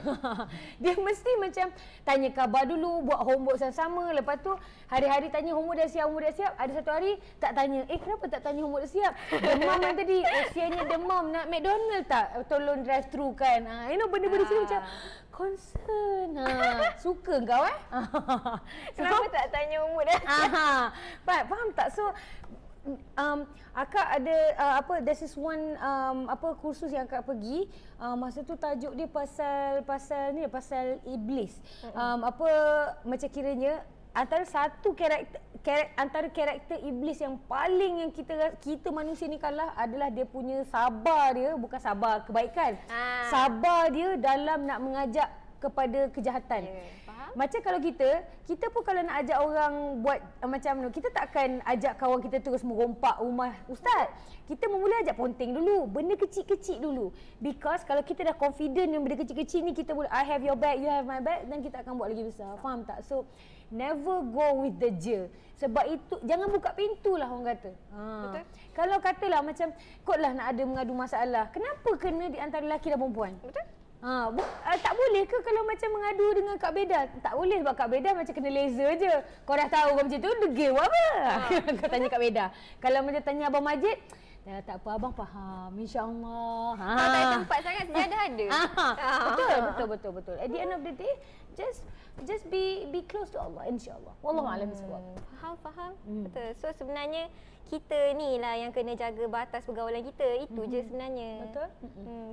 Dia mesti macam tanya khabar dulu, buat homework sama-sama. Lepas tu hari-hari tanya homework dah siap. Ada satu hari tak tanya, kenapa tak tanya homework dah siap? Demam yang tadi, sianya demam, nak McDonald tak? Tolong drive thru kan. Benda-benda sini macam concern. Suka kau Kenapa tak tanya umur dah? Faham tak? So akak ada this is one kursus yang akak pergi, masa tu tajuk dia pasal iblis. Macam kiranya antara satu karakter iblis yang paling yang kita manusia ni kalah adalah dia punya sabar dia, bukan sabar kebaikan. Sabar dia dalam nak mengajak kepada kejahatan. Macam kalau kita pun kalau nak ajak orang buat macam mana, kita takkan ajak kawan kita terus merompak rumah ustaz. Kita memula ajak ponteng dulu, benda kecil-kecil dulu. Because kalau kita dah confident dengan benda kecil-kecil ni, kita boleh I have your back, you have my back, dan kita akan buat lagi besar. Faham tak? So never go with the je. Sebab itu jangan buka pintu lah orang kata. Betul. Kalau katalah macam kotlah nak ada mengadu masalah, kenapa kena di antara lelaki dan perempuan? Betul. Tak boleh ke kalau macam mengadu dengan Kak Beda? Tak boleh sebab Kak Beda macam kena laser je. Kau dah tahu kau macam tu, degil buat apa? Kau tanya Kak Beda. Kalau macam tanya Abang Majid, tak apa abang faham, insya-Allah. Kalau tak ada tempat sangat sejadah ada. Betul. At the end of the day, just be close to Allah, insya-Allah. Wallahu a'lam bissawab. Faham. Betul. So sebenarnya kita ni lah yang kena jaga batas pergaulan kita. Itu je sebenarnya. Betul.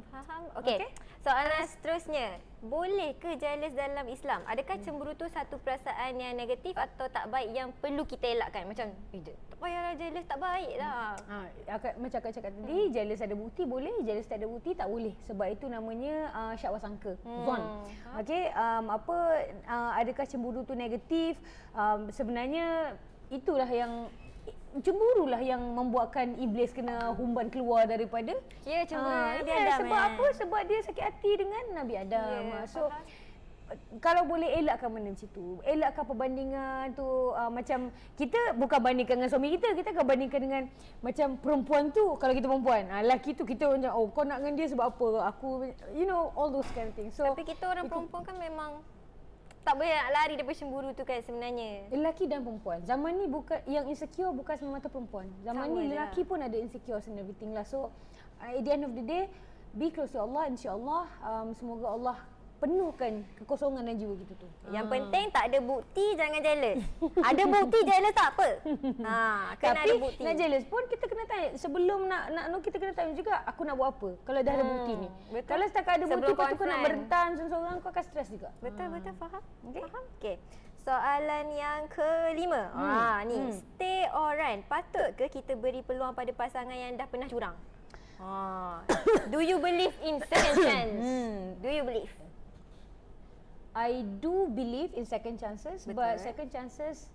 Faham? Okey. Soalan seterusnya. Boleh ke jealous dalam Islam? Adakah cemburu tu satu perasaan yang negatif atau tak baik yang perlu kita elakkan? Macam, tak payahlah jealous, tak baik lah. Macam akak cakap tadi, jealous ada bukti boleh, jealous tak ada bukti tak boleh. Sebab itu namanya syak wasangka, zon. Okey, adakah cemburu tu negatif? Sebenarnya itulah yang cemburulah yang membuatkan iblis kena humban keluar daripada cemburu Nabi Adam. Sebab apa? Sebab dia sakit hati dengan Nabi Adam. So kalau boleh elakkan benda macam tu. Elakkan perbandingan tu. Macam kita bukan bandingkan dengan suami kita, kita akan bandingkan dengan macam perempuan tu. Kalau kita perempuan, lelaki tu kita macam kau nak dengan dia sebab apa? Aku all those kind of things. So tapi kita orang perempuan kan memang tak boleh nak lari daripada cemburu tu kan sebenarnya. Lelaki dan perempuan. Zaman ni bukan yang insecure bukan semata perempuan. Zaman Sama ni je lelaki pun ada insecure and everything lah. So at the end of the day, be close to Allah, insya-Allah. Semoga Allah penuhkan kekosongan dan jiwa kita tu. Yang penting tak ada bukti, jangan jealous. Ada bukti jealous tak apa. Kena Tapi ada bukti. nak jealous pun kita kena tanya. Sebelum nak kita kena tanya juga aku nak buat apa kalau dah ada bukti ni. betul. Kalau setakat ada Sebelum bukti lepas tu kau nak confront. berentan seorang-seorang kau akan stres juga. Betul, faham. Okey. Faham? Okey. Soalan yang kelima. Ni, stay or run. Patut ke kita beri peluang pada pasangan yang dah pernah curang? Do you believe in second chance? Do you believe? I do believe in second chances, Betul. but second chances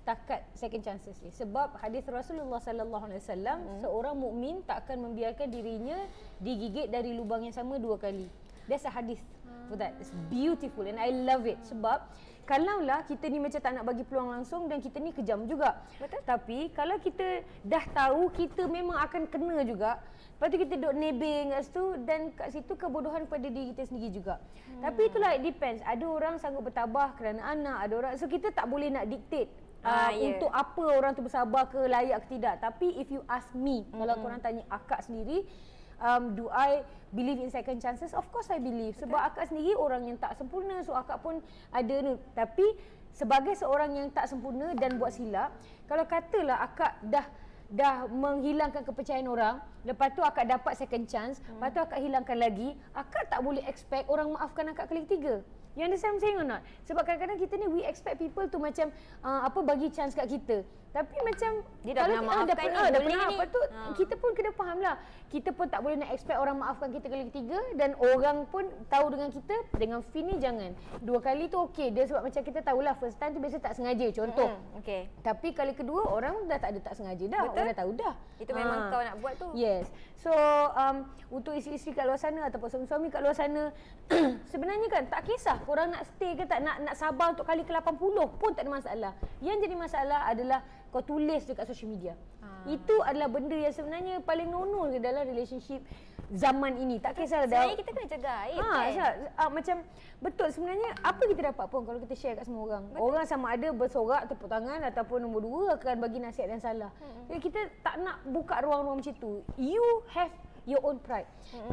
takat second chances ni. Sebab hadis Rasulullah sallallahu alaihi wasallam, seorang mukmin tak akan membiarkan dirinya digigit dari lubang yang sama 2 kali. That's a hadis for that. It's beautiful and I love it. Sebab kalaulah kita ni macam tak nak bagi peluang langsung dan kita ni kejam juga. Betul. Tapi kalau kita dah tahu kita memang akan kena juga, lepas tu kita duduk nebeng kat situ dan kat situ kebodohan pada diri kita sendiri juga. Tapi itulah, it depends. Ada orang sanggup bertabah kerana anak, ada orang, so kita tak boleh nak dictate untuk apa orang tu bersabar ke, layak ke tidak. Tapi if you ask me, kalau korang tanya akak sendiri, do I believe in second chances? Of course I believe. Sebab akak sendiri orang yang tak sempurna, so akak pun ada ni. Tapi sebagai seorang yang tak sempurna dan buat silap, kalau katalah akak dah menghilangkan kepercayaan orang, lepas tu akak dapat second chance, lepas tu akak hilangkan lagi, akak tak boleh expect orang maafkan akak kali ketiga. You understand what I'm saying or not? Sebab kadang-kadang kita ni, we expect people to macam bagi chance kat kita. Tapi macam Dia dah pernah maafkan ni, dah boleh pernah ni. apa tu, kita pun kena faham lah. Kita pun tak boleh nak expect orang maafkan kita kali ketiga, dan orang pun tahu dengan kita, dengan Fin ni jangan. 2 kali tu okey, dia sebab macam kita tahulah first time tu biasa tak sengaja, contoh. Okey. Tapi kali kedua orang dah tak ada tak sengaja dah. Betul. Orang dah tahu dah. Itu memang kau nak buat tu. Yes. So untuk isteri-isteri kat luar sana ataupun suami-suami kat luar sana, sebenarnya kan tak kisah korang nak stay ke tak, nak sabar untuk kali ke-80 pun tak ada masalah. Yang jadi masalah adalah kau tulis dekat social media. Itu adalah benda yang sebenarnya paling nonol dalam relationship zaman ini. Tak kisah dah. Sebenarnya kita kena jaga aib kan. Macam betul sebenarnya apa kita dapat pun kalau kita share kat semua orang. Betul. Orang sama ada bersorak, tepuk tangan ataupun nombor 2 akan bagi nasihat yang salah. Jadi kita tak nak buka ruang-ruang macam tu. You have your own pride.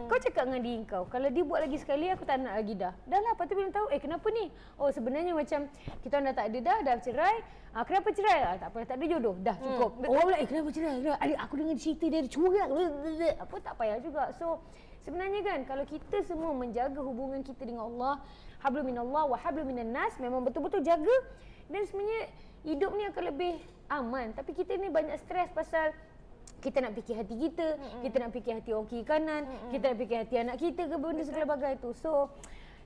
Kau cakap dengan diri kau, kalau dia buat lagi sekali aku tak nak lagi dah. Dah lah, lepas tu bila tahu, kenapa ni? Oh sebenarnya macam kita orang dah tak ada dah cerai. Kenapa cerai? Tak apa, tak ada jodoh. Dah cukup. Orang pula, kenapa cerai? Adik aku dengar cerita dia curang. Apa tak payah juga. So sebenarnya kan kalau kita semua menjaga hubungan kita dengan Allah, hablum minallah wa hablum minan nas, memang betul-betul jaga, dan sebenarnya hidup ni akan lebih aman. Tapi kita ni banyak stres pasal kita nak fikir hati kita, kita nak fikir hati orang kiri kanan, kita nak fikir hati anak kita ke benda segala bagai tu. So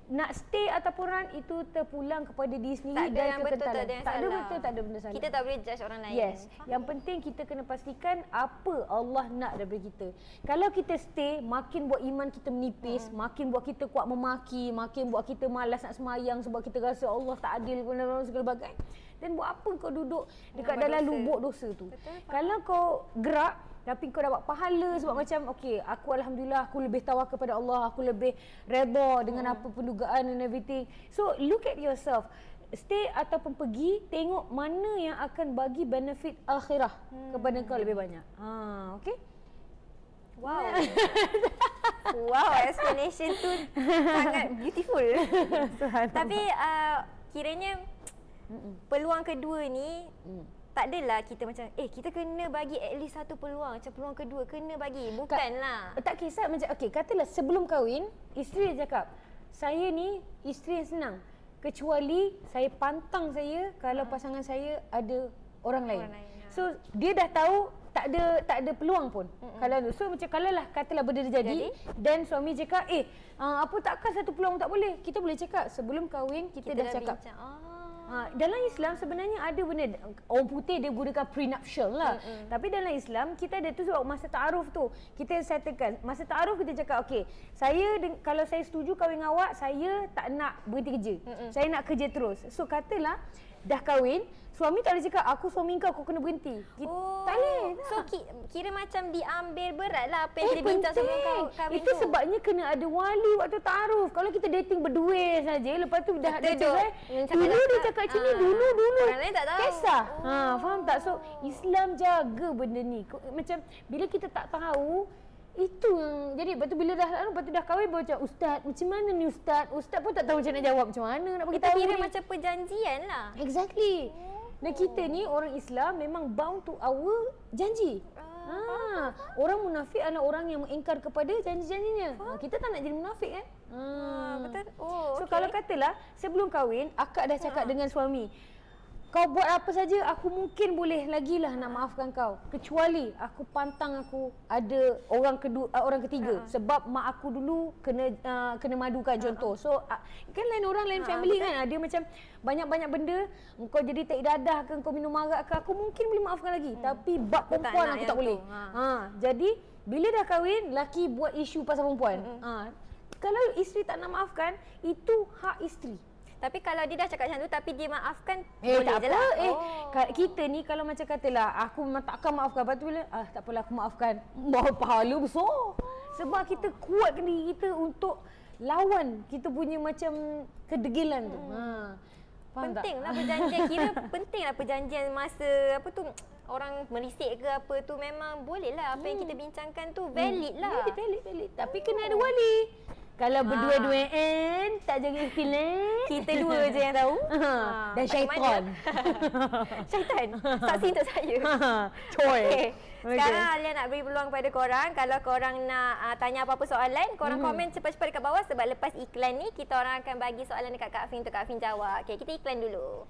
nak stay ataupun run itu terpulang kepada diri sendiri dan kekentalan. Tak ada betul, tak ada benda salah. Kita tak boleh judge orang lain. Yes. Yang penting kita kena pastikan apa Allah nak daripada kita. Kalau kita stay, makin buat iman kita menipis, makin buat kita kuat memaki, makin buat kita malas nak semayang sebab kita rasa Allah tak adil dan segala bagai. Dan buat apa kau duduk dekat dalam lubuk dosa tu? Betul, kalau kau gerak tapi kau dapat pahala sebab macam okey, aku alhamdulillah aku lebih tawakal kepada Allah, aku lebih redha dengan apa pendugaan and everything. So look at yourself. Stay ataupun pergi, tengok mana yang akan bagi benefit akhirah kepada kau lebih banyak. Okey? Wow. Wow, explanation tu sangat beautiful. Tapi kiranya peluang kedua ni tak adalah kita macam kita kena bagi at least satu peluang, macam peluang kedua kena bagi, bukanlah. Tak kisah macam okey, katalah sebelum kahwin isteri dia cakap, saya ni isteri yang senang kecuali saya pantang saya kalau pasangan saya ada orang lain. So dia dah tahu tak ada peluang pun. Kalau so macam kalaulah katalah benda terjadi dan suami cakap apa takkan satu peluang tak boleh. Kita boleh cakap sebelum kahwin kita dah cakap. Dalam Islam sebenarnya ada benda, orang putih dia gunakan prenuptial lah. Tapi dalam Islam kita ada tu sebab masa ta'aruf tu. Kita settlekan. Masa ta'aruf kita cakap okey, kalau saya setuju kahwin dengan awak, saya tak nak berhenti kerja. Saya nak kerja terus. So katalah dah kahwin, suami tak boleh cakap aku suami kau kena berhenti. Tak boleh. So kira macam diambil berat lah apa yang kita bincang sebelum kau kahwin Itu tu. sebabnya kena ada wali waktu taaruf. Kalau kita dating berdua saja, lepas tu dah cerai, dulu dia cakap macam ni, dulu. Orang lain tak tahu. Kisah. Faham tak? So Islam jaga benda ni. Macam bila kita tak tahu, itu yang jadi. Lepas tu bila dah kahwin baru cakap, ustaz macam mana ni ustaz? Ustaz pun tak tahu macam nak jawab macam mana nak bagi Kita tahu kira ni. macam perjanjian lah. Exactly. Dan kita ni orang Islam memang bound to our janji. Orang munafik adalah orang yang mengingkar kepada janji-janjinya. Kita tak nak jadi munafik kan? Betul. So kalau katalah sebelum kahwin akak dah cakap dengan suami, kau buat apa saja aku mungkin boleh lagilah nak maafkan kau, kecuali aku pantang aku ada orang ketiga sebab mak aku dulu kena madukan contoh. So kan lain orang lain family kan, ada macam banyak-banyak benda kau jadi tak dadah ke kau minum arak ke, aku mungkin boleh maafkan lagi, tapi bab perempuan aku tak boleh. Jadi bila dah kahwin laki buat isu pasal perempuan. Kalau isteri tak nak maafkan, itu hak isteri. Tapi kalau dia dah cakap macam tu tapi dia maafkan, Boleh boleh tak je apa. lah. Kita ni kalau macam katalah aku memang takkan maafkan, lepas tu bila tak apalah aku maafkan, bawa pahala besar. Sebab kita kuatkan diri kita untuk lawan kita punya macam kedegilan tu. Pentinglah perjanjian. Kira pentinglah perjanjian masa apa tu orang merisik ke apa tu, memang boleh lah apa yang kita bincangkan tu valid lah. Valid. Tapi kena ada wali. Kalau berdua-duaan tak jaga ikhtilat, Kita dua je yang tahu. Dan syaitan. Syaitan. Saksi untuk saya. Coy. Okay. Sekarang Alia nak beri peluang kepada korang. Kalau korang nak tanya apa-apa soalan, korang komen cepat-cepat dekat bawah sebab lepas iklan ni kita orang akan bagi soalan dekat Kak Fin untuk Kak Fin jawab. Okay, kita iklan dulu.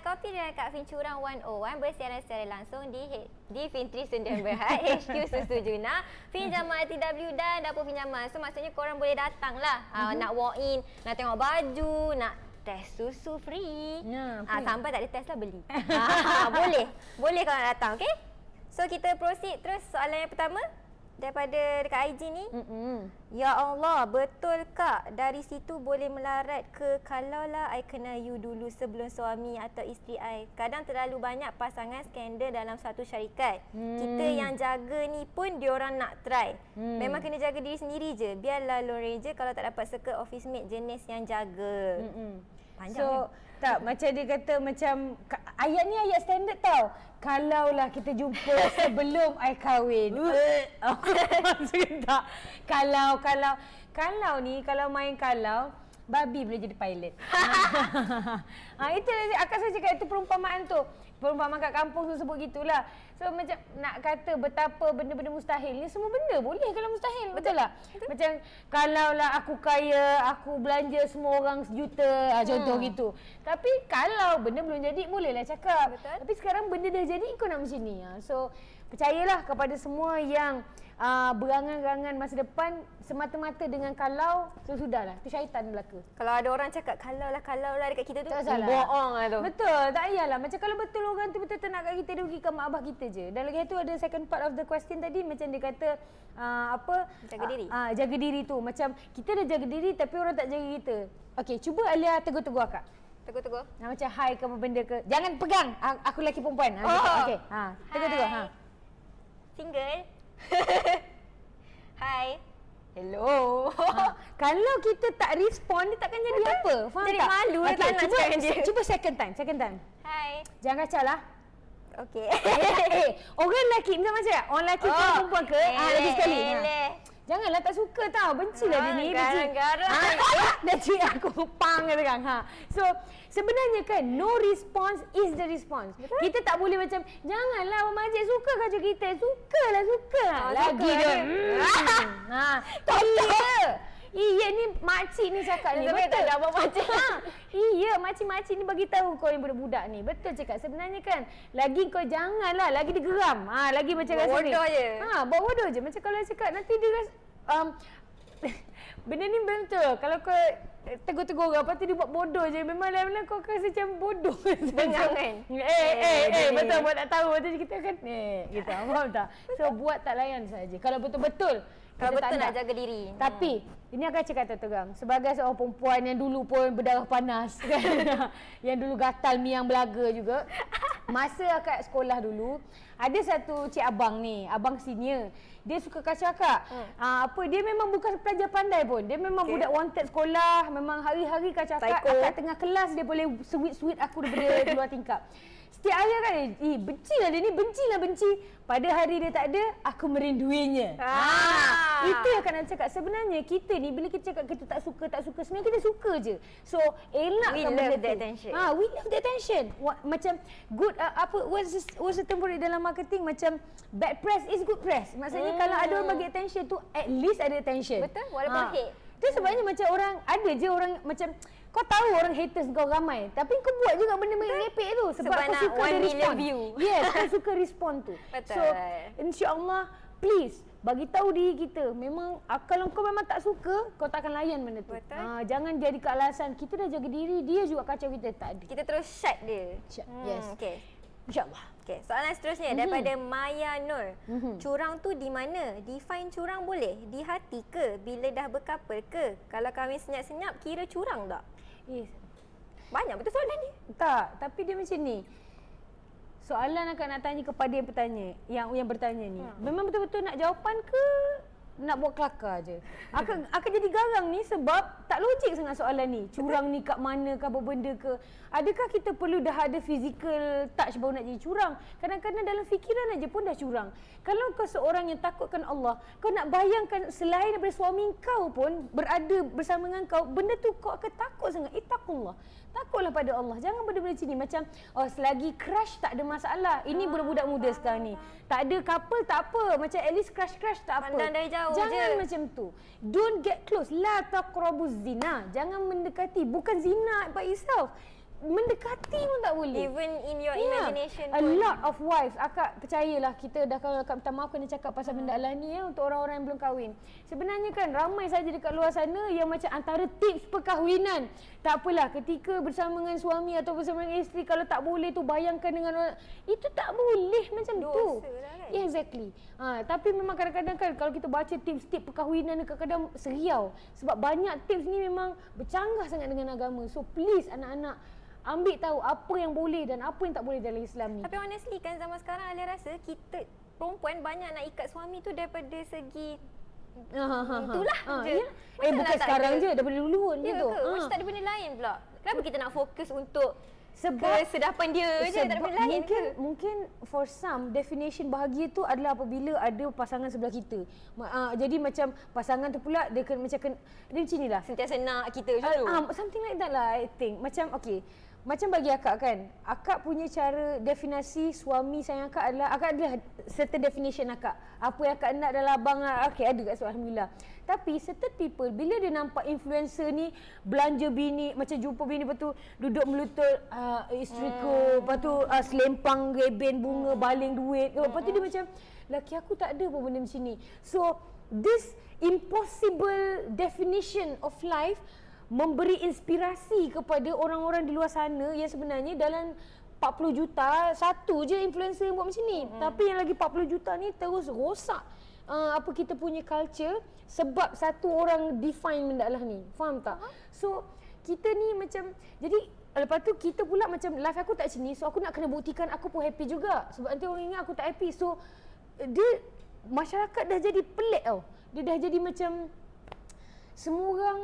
Kopi dengan Kak Fin Curang 101 bersiaran secara langsung di Fintri Sdn Bhd HQ Susu Juna, Fin Jamal TW dan Dapur Pinjaman. So maksudnya korang boleh datang lah. Nak walk in, nak tengok baju, nak test susu free. Sampai tak ada test lah beli. Boleh kalau nak datang, okay? So kita proceed terus soalan yang pertama daripada dekat IG ni. Ya Allah, betul Kak dari situ boleh melarat ke kalaulah I kenal you dulu sebelum suami atau isteri I? Kadang terlalu banyak pasangan skandal dalam satu syarikat. Kita yang jaga ni pun diorang nak try. Memang kena jaga diri sendiri je. Biarlah lone je kalau tak dapat circle office mate jenis yang jaga. Panjang so, tak, macam dia kata macam ayat ni ayat standard tau. Kalaulah kita jumpa sebelum I kahwin. Maksudnya tak. Kalau ni, kalau main babi boleh jadi pilot. Itu akak saya cakap itu perumpamaan tu. Perumpamaan kat kampung tu sebut gitulah. So macam nak kata betapa benda-benda mustahil ni, semua benda boleh kalau mustahil. Betul lah. Macam kalaulah aku kaya, aku belanja semua orang sejuta, contoh gitu. Tapi kalau benda belum jadi bolehlah cakap. Betul. Tapi sekarang benda dah jadi, kau nak macam ni. So percayalah kepada semua yang berangan-angan masa depan semata-mata dengan kalau, so sudahlah. Itu syaitan belaka. Kalau ada orang cakap kalau lah dekat kita tu, Tak salah. bohong lah tu. Betul, tak payahlah. Macam kalau betul orang tu betul-betul nak kat kita, dia rugikan mak abah kita je. Dan lagi tu ada second part of the question tadi, macam dia kata Jaga diri. Jaga diri tu. Macam kita dah jaga diri tapi orang tak jaga kita. Okey, cuba Alia tegur-tegur akak. Tegur-tegur. Macam hai ke apa benda ke. Jangan pegang. Aku lelaki perempuan. Okey. Tegur-tegur. Hai. Single. Hai. Hello. Kalau kita tak respond, dia takkan jadi apa? Faham Jadi tak? malu lah tak nak cakap dengan dia. Cuba second time. Hai. Jangan kacau lah. Okey. Orang lelaki, macam tak? Orang lelaki ke perempuan ke? Lagi sekali. Janganlah tak suka tau. Bencilah dia ni. Garang-garang. Dah cik aku pang kata kan. So sebenarnya kan no response is the response. Betul? Kita tak boleh macam janganlah Abang Majid suka kacau kita. Sukalah. Lagi suka dia. Iya. Iya ni makcik ni cakap ni. Betul. Betul. Tak ada Abang Majid. Iya, makcik-makcik ni bagi tahu kau yang budak-budak ni. Betul cakap. Sebenarnya kan lagi kau janganlah lagi digeram. Lagi macam rasa ni. Bodoh je. Buat bodoh je. Macam kalau cakap nanti dia rasa benda ni betul. Kalau kau tegur-tegur orang, lepas tu dia buat bodoh je. Memang dalam kau rasa macam bodoh. Dengar kan? Betul buat tak tahu. Betul kita kan gitu. Faham tak? So buat tak layan saja. Kalau betul-betul Kalau kita tak betul nak jaga diri. Tapi ini akan cakap terang. Sebagai seorang perempuan yang dulu pun berdarah panas kan. Yang dulu gatal miang belaga juga. Masa akak sekolah dulu, ada satu cik abang ni, abang senior. Dia suka kacau akak. Dia memang bukan pelajar pandai pun. Dia memang budak wanted sekolah, memang hari-hari kacau akak. Psycho. Akak tengah kelas dia boleh sweet aku daripada keluar tingkap. Setiap hari kan, bencilah dia ni, benci. Pada hari dia tak ada, aku merinduinya. Itu yang kan nak cakap. Sebenarnya kita ni, bila kita cakap kita tak suka, sebenarnya kita suka je. So, elakkan benda tu. We love the attention. We love the attention. Macam good, what's the term for it dalam marketing? Macam bad press is good press. Maksudnya kalau ada orang bagi attention tu, at least ada attention. Betul, walaupun hate. Itu sebabnya macam orang, ada je orang macam, kau tahu orang haters kau ramai. Tapi kau buat juga benda merepek tu. Sebab kau nak suka 1 dia million respond. view. Yes, kau suka respond tu. Betul. So, insya-Allah, please, bagi tahu diri kita. Memang, kalau kau memang tak suka, kau takkan layan benda tu. Betul. Jangan jadi alasan. Kita dah jaga diri, dia juga kacau kita. Tak ada. Kita terus shut dia. Yes. Okey. InsyaAllah. Okey, soalan seterusnya daripada Maya Nur. Curang tu di mana? Define curang boleh? Di hati ke? Bila dah berkapal ke? Kalau kahwin senyap-senyap, kira curang tak? Yes. Banyak betul soalan ni. Tak, tapi dia macam ni. Soalan akak nak tanya kepada yang bertanya, yang bertanya ni. Memang betul-betul nak jawapan ke nak buat kelakar je? Akak jadi garang ni sebab tak logik sangat soalan ni. Curang ni kat mana ke, apa benda ke? Adakah kita perlu dah ada physical touch baru nak jadi curang? Kadang-kadang dalam fikiran aja pun dah curang. Kalau kau seorang yang takutkan Allah, kau nak bayangkan selain daripada suami kau pun berada bersama dengan kau, benda tu kau akan takut sangat. Taqullah. Takutlah pada Allah. Jangan benda-benda macam ni. Macam, selagi crush tak ada masalah. Ini budak-budak muda sekarang ni. Tak ada couple tak apa. Macam at least crush-crush tak apa. Pandang dari jauh Jangan je. macam tu. Don't get close. La taqrabuz zina. Jangan mendekati. Bukan zina by itself. Mendekati pun tak boleh. Even in your imagination A pun. lot of wives. Akak percayalah, kita dah, kalau akak minta maaf kena cakap pasal benda alani untuk orang-orang yang belum kahwin. Sebenarnya kan ramai saja dekat luar sana yang macam antara tips perkahwinan. Tak apalah, ketika bersama dengan suami atau bersama dengan isteri, kalau tak boleh tu bayangkan dengan orang. Itu tak boleh macam tu. Dosa lah kan? Yeah, exactly. Tapi memang kadang-kadang kan kalau kita baca tips-tips perkahwinan ni, kadang-kadang seriau. Sebab banyak tips ni memang bercanggah sangat dengan agama. So please anak-anak, ambil tahu apa yang boleh dan apa yang tak boleh dalam Islam ni. Tapi honestly kan zaman sekarang Alia rasa kita perempuan banyak nak ikat suami tu daripada segi itulah je. Bukan tak sekarang ada? je, daripada dulu pun Ya gitu. ke? Macam tak ada benda lain pula. Kenapa kita nak fokus untuk Sebab kesedapan dia je, tak ada benda lain ke? Mungkin for some, definition bahagia tu adalah apabila ada pasangan sebelah kita. Jadi macam pasangan tu pula dia macam ni lah. Sentiasa nak kita macam tu. Something like that lah, I think. Macam okay, macam bagi akak kan, akak punya cara definisi suami sayang akak adalah certain definition akak. Apa yang akak nak dalam abang, okay, ada kat situ, alhamdulillah. Tapi certain people bila dia nampak influencer ni belanja bini, macam jumpa bini lepas tu duduk melutut isteriku, lepas tu selempang reben bunga, baling duit, lepas tu dia macam laki aku tak ada pun benda macam ni. So this impossible definition of life memberi inspirasi kepada orang-orang di luar sana yang sebenarnya dalam 40 juta, satu je influencer yang buat macam ni. Tapi yang lagi 40 juta ni terus rosak apa kita punya culture sebab satu orang define benda lah ni. Faham tak? So, kita ni macam, jadi lepas tu kita pula macam life aku tak macam ni, so aku nak kena buktikan aku pun happy juga. Sebab nanti orang ingat aku tak happy. So, masyarakat dah jadi pelik tau. Dia dah jadi macam semua orang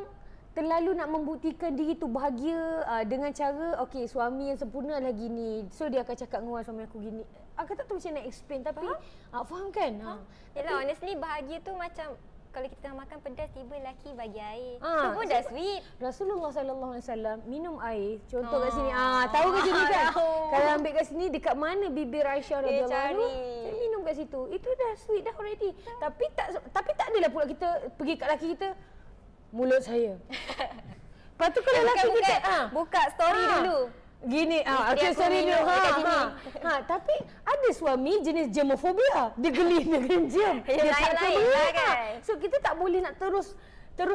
terlalu nak membuktikan diri tu bahagia dengan cara okey suami yang sempurna adalah gini. So dia akan cakap dengan suami aku gini. Aku tak tahu macam nak explain tapi faham kan? Yalah, honestly bahagia tu macam kalau kita makan pedas tiba lelaki bagi air. Tu pun dah sweet. Rasulullah sallallahu alaihi wasallam minum air. Contoh kat sini. Tahu ke sini kan? Kalau ambil kat sini dekat mana bibir Aisyah radhiyallahu anha, saya minum kat situ. Itu dah sweet dah already. Tapi tak adalah pula kita pergi kat lelaki kita mulut saya. Lepas tu kalau lelaki kita buka story dulu. Gini, okay, sorry dulu. Tapi ada suami jenis germofobia. Dia geli dengan germ. Dia tak lain lah kan. So kita tak boleh nak terus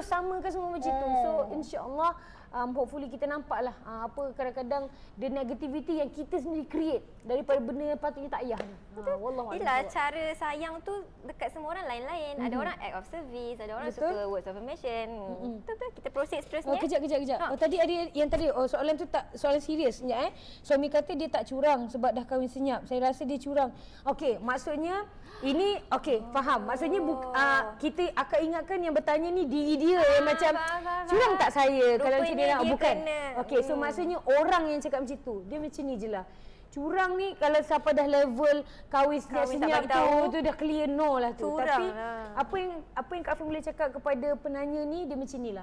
samakan semua macam tu. So insya-Allah hopefully kita nampaklah apa kadang-kadang the negativity yang kita sendiri create daripada benda yang patutnya tak payah ni. Wallahu a'lam. Yelah, cara sayang tu dekat semua orang lain-lain. Ada orang act of service, ada orang suka words of affirmation. Betul. Kita proceed seterusnya. Kejap. Tadi ada yang tadi soalan tu tak soalan serius sekejap Suami kata dia tak curang sebab dah kahwin senyap. Saya rasa dia curang. Okey, maksudnya ini faham. Maksudnya kita akan ingatkan yang bertanya ni diri dia yang macam curang tak saya kalau macam dia nak bukan. Okey, so maksudnya orang yang cakap macam tu. Dia macam ni je lah. Curang ni kalau siapa dah level kahwin senyap tu dah clear no lah tu. Curang Tapi lah. apa yang Kak Fin boleh cakap kepada penanya ni dia macam ni lah.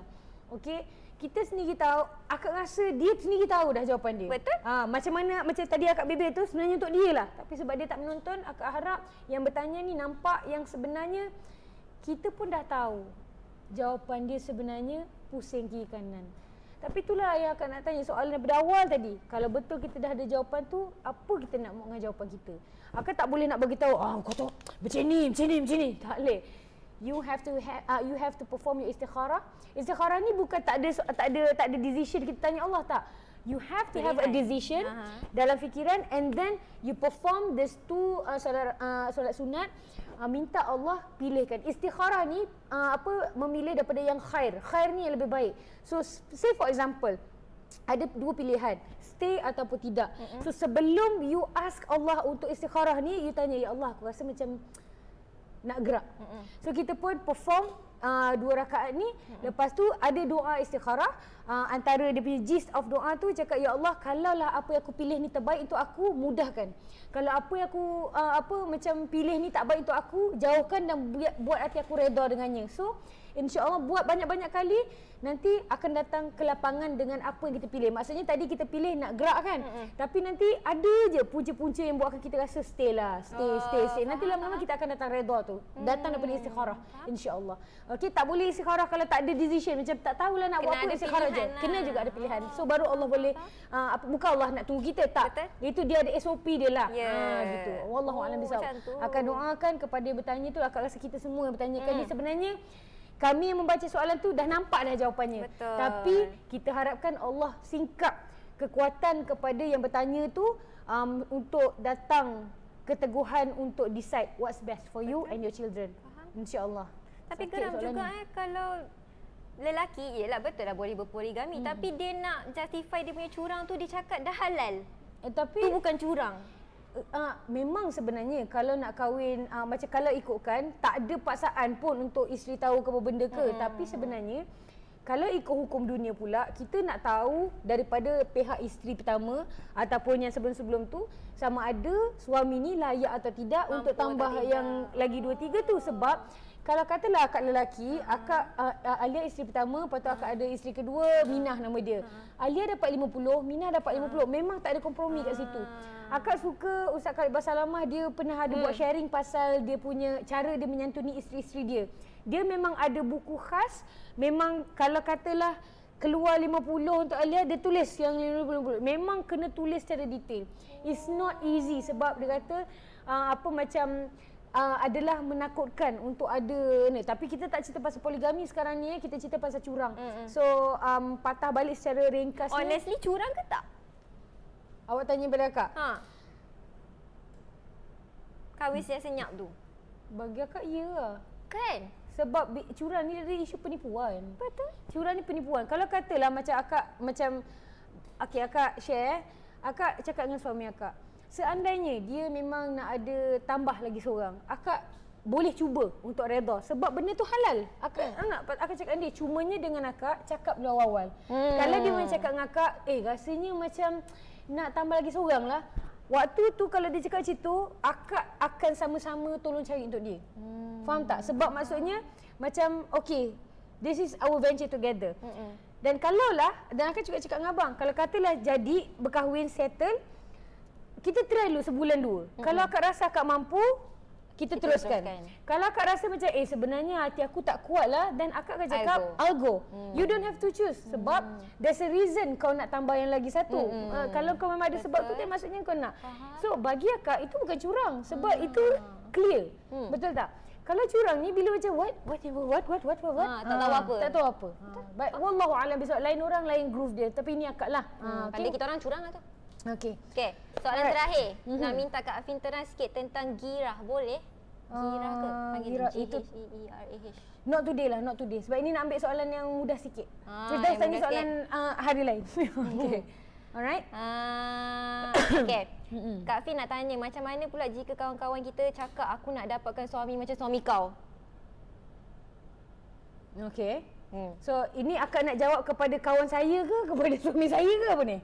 Okey, kita sendiri tahu, akak rasa dia sendiri tahu dah jawapan dia. Betul. Macam mana macam tadi akak bebel tu sebenarnya untuk dia lah. Tapi sebab dia tak menonton, akak harap yang bertanya ni nampak yang sebenarnya kita pun dah tahu jawapan dia sebenarnya pusing kiri kanan. Tapi itulah yang akak nak tanya soalan daripada awal tadi. Kalau betul kita dah ada jawapan tu, apa kita nak buat dengan jawapan kita? Akak tak boleh nak bagi tahu, kau tu macam ni. Tak boleh. You have to perform your istikharah. Istikharah ni bukan tak ada decision kita tanya Allah, tak. You have to have a decision dalam fikiran and then you perform these two solat sunat. Minta Allah pilihkan. Istikharah ni memilih daripada yang khair. Khair ni yang lebih baik. So say for example, ada dua pilihan, stay ataupun tidak. So sebelum you ask Allah untuk istikharah ni, you tanya, ya Allah, aku rasa macam nak gerak. So kita pun perform 2 rakaat ni. Lepas tu ada doa istikharah. Antara dia punya gist of doa tu cakap, ya Allah, kalaulah apa yang aku pilih ni terbaik untuk aku, mudahkan. Kalau apa yang aku macam pilih ni tak baik untuk aku, jauhkan dan buat hati aku redha dengannya. So insya-Allah buat banyak-banyak kali, nanti akan datang ke lapangan dengan apa yang kita pilih. Maksudnya tadi kita pilih nak gerak kan, tapi nanti ada je punca-punca yang buatkan kita rasa stay. Nanti lama-lama kita akan datang redha tu. Datang daripada istikharah, insya-Allah. Okey, tak boleh istikharah kalau tak ada decision, macam tak tahulah nak buat apa, istikharah je. Kena juga ada pilihan. So baru Allah boleh bukan Allah nak tunggu kita, tak. Itu dia ada SOP dia lah. Gitu. Wallahu a'lam bishawab. Akan doakan kepada yang bertanya tu, akak rasa kita semua yang bertanyakan ni sebenarnya kami yang membaca soalan tu dah nampak dah jawapannya. Betul. Tapi kita harapkan Allah singkap kekuatan kepada yang bertanya tu untuk datang keteguhan untuk decide what's best for you and your children. InsyaAllah. Tapi geram juga kalau lelaki, yelah betul dah boleh berpoligami, tapi dia nak justify dia punya curang tu, dia cakap dah halal. Tapi tu bukan curang. Memang sebenarnya kalau nak kahwin macam kalau ikutkan tak ada paksaan pun untuk isteri tahu ke apa benda ke, tapi sebenarnya kalau ikut hukum dunia pula, kita nak tahu daripada pihak isteri pertama ataupun yang sebelum-sebelum tu sama ada suami ni layak atau tidak untuk tambah yang lagi 2-3 tu. Sebab Kalau katalah akak lelaki, akak Alia isteri pertama, lepas tu akak ada isteri kedua, Minah nama dia. Alia dapat 50, Minah dapat 50. Memang tak ada kompromi kat situ. Akak suka Ustaz Khalid Basalamah, dia pernah ada buat sharing pasal dia punya cara dia menyantuni isteri-isteri dia. Dia memang ada buku khas, memang kalau katalah keluar 50 untuk Alia, dia tulis yang 50. Memang kena tulis secara detail. It's not easy sebab dia kata adalah menakutkan untuk ada ni. Tapi kita tak cerita pasal poligami sekarang ni, kita cerita pasal curang. So patah balik secara ringkas. Honestly, curang ke tak? Awak tanya pada akak. Kahwin yang senyap tu. Bagi akak ya lah. Kan? Sebab curang ni ada isu penipuan. Betul. Curang ni penipuan. Kalau katalah macam akak okey, akak share, akak cakap dengan suami akak, seandainya dia memang nak ada tambah lagi seorang, akak boleh cuba untuk redha sebab benda tu halal. Akak cakap dengan dia, cumanya dengan akak cakap dulu awal. Kalau dia macam cakap dengan akak, rasanya macam nak tambah lagi seorang lah. Waktu tu kalau dia cakap macam tu, akak akan sama-sama tolong cari untuk dia. Faham tak? Sebab maksudnya macam okay, this is our venture together. Dan kalaulah, dan akak juga cakap dengan abang, kalau katalah jadi berkahwin settle, kita try dulu sebulan dua. Kalau akak rasa akak mampu, kita teruskan. Kalau akak rasa macam sebenarnya hati aku tak kuat lah, dan akak akan cakap I'll go. You don't have to choose sebab there's a reason kau nak tambah yang lagi satu. Kalau kau memang ada sebab tu kan maksudnya kau nak. So bagi akak itu bukan curang sebab itu clear. Betul tak? Kalau curang ni bila macam what? Tak tahu apa. Tak tahu apa. Baik, wallahu alam bisawab. Lain orang lain groove dia, tapi ini akak lah. Pandai kita orang curang lah tu. Okey. Okey, soalan terakhir. Nak minta Kak Afin terang sikit tentang girah, boleh? Girah ke? Panggil girah itu itu G-E-E-R-A-H. not today lah, not today. Sebab ini nak ambil soalan yang mudah sikit. Kita yang tanya mudah soalan hari lain. Okey. Alright. Okey. Kak Afin nak tanya, macam mana pula jika kawan-kawan kita cakap aku nak dapatkan suami macam suami kau? Okey. So ini akak nak jawab kepada kawan saya ke kepada suami saya ke apa ni?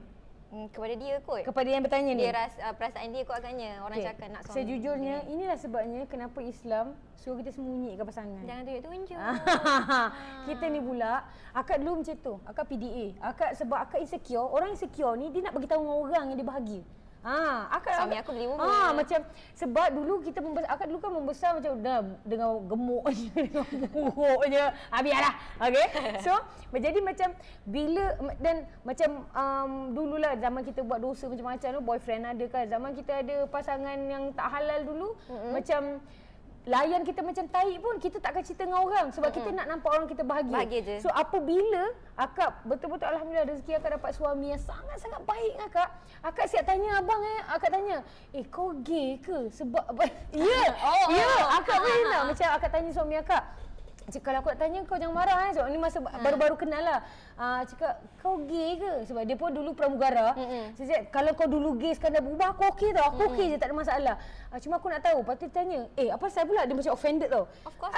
Kepada dia kot. Kepada yang bertanya ni. Dia perasaan dia kot agaknya orang cakap nak suami. Sejujurnya inilah sebabnya kenapa Islam suruh kita sembunyikan pasangan. Jangan tunjuk-tunjuk. Kita ni pula, akak dulu macam tu. Akak PDA. Sebab akak insecure. Orang insecure ni dia nak bagi tahu dengan orang yang dia bahagia. Suami aku beli rumah. Macam sebab dulu kita akak dulu kan membesar macam dengan gemuk je, dengan buruk je. Biarlah. Okey. So, jadi macam bila dan macam dululah zaman kita buat dosa macam-macam tu, boyfriend ada kan. Zaman kita ada pasangan yang tak halal dulu, macam layan kita macam tai pun kita tak akan cerita dengan orang sebab kita nak nampak orang kita bahagia je. So apabila akak betul-betul alhamdulillah rezeki akak dapat suami yang sangat-sangat baik dengan akak siap tanya abang akak tanya, kau gay ke? Sebab apa? Akak pernah macam akak tanya suami akak, kalau aku nak tanya kau jangan marah sebab ni masa baru-baru kenal lah. Cakap kau gay ke? Sebab dia pun dulu pramugara. Saya cakap kalau kau dulu gay sekarang dah berubah, aku okey tau. Aku okey je, tak ada masalah. Cuma aku nak tahu. Lepas tu dia tanya, apa asal pula? Dia macam offended tau. Of course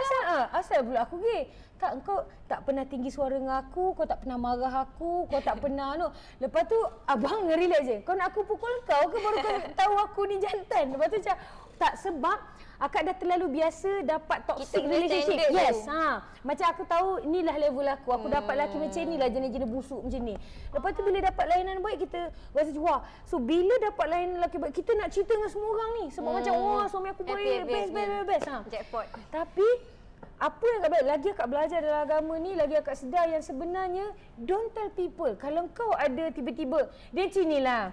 asal pula aku gay? Tak, kau tak pernah tinggi suara dengan aku, kau tak pernah marah aku, kau tak pernah Lepas tu abang relax je. Kau nak aku pukul kau ke baru kau tahu aku ni jantan? Lepas tu macam tak, sebab akak dah terlalu biasa dapat toxic relationship. Yes. Macam aku tahu inilah level aku. Aku dapat lelaki macam ni lah, jenis-jenis busuk macam ni. Lepas tu bila dapat layanan baik, kita rasa wah. So bila dapat layanan lelaki baik, kita nak cerita dengan semua orang ni. Sebab macam wah suami aku baik, best. Jackpot. Tapi apa yang akak lagi akak belajar dalam agama ni, lagi akak sedar yang sebenarnya don't tell people. Kalau kau ada tiba-tiba, dia macam ni lah.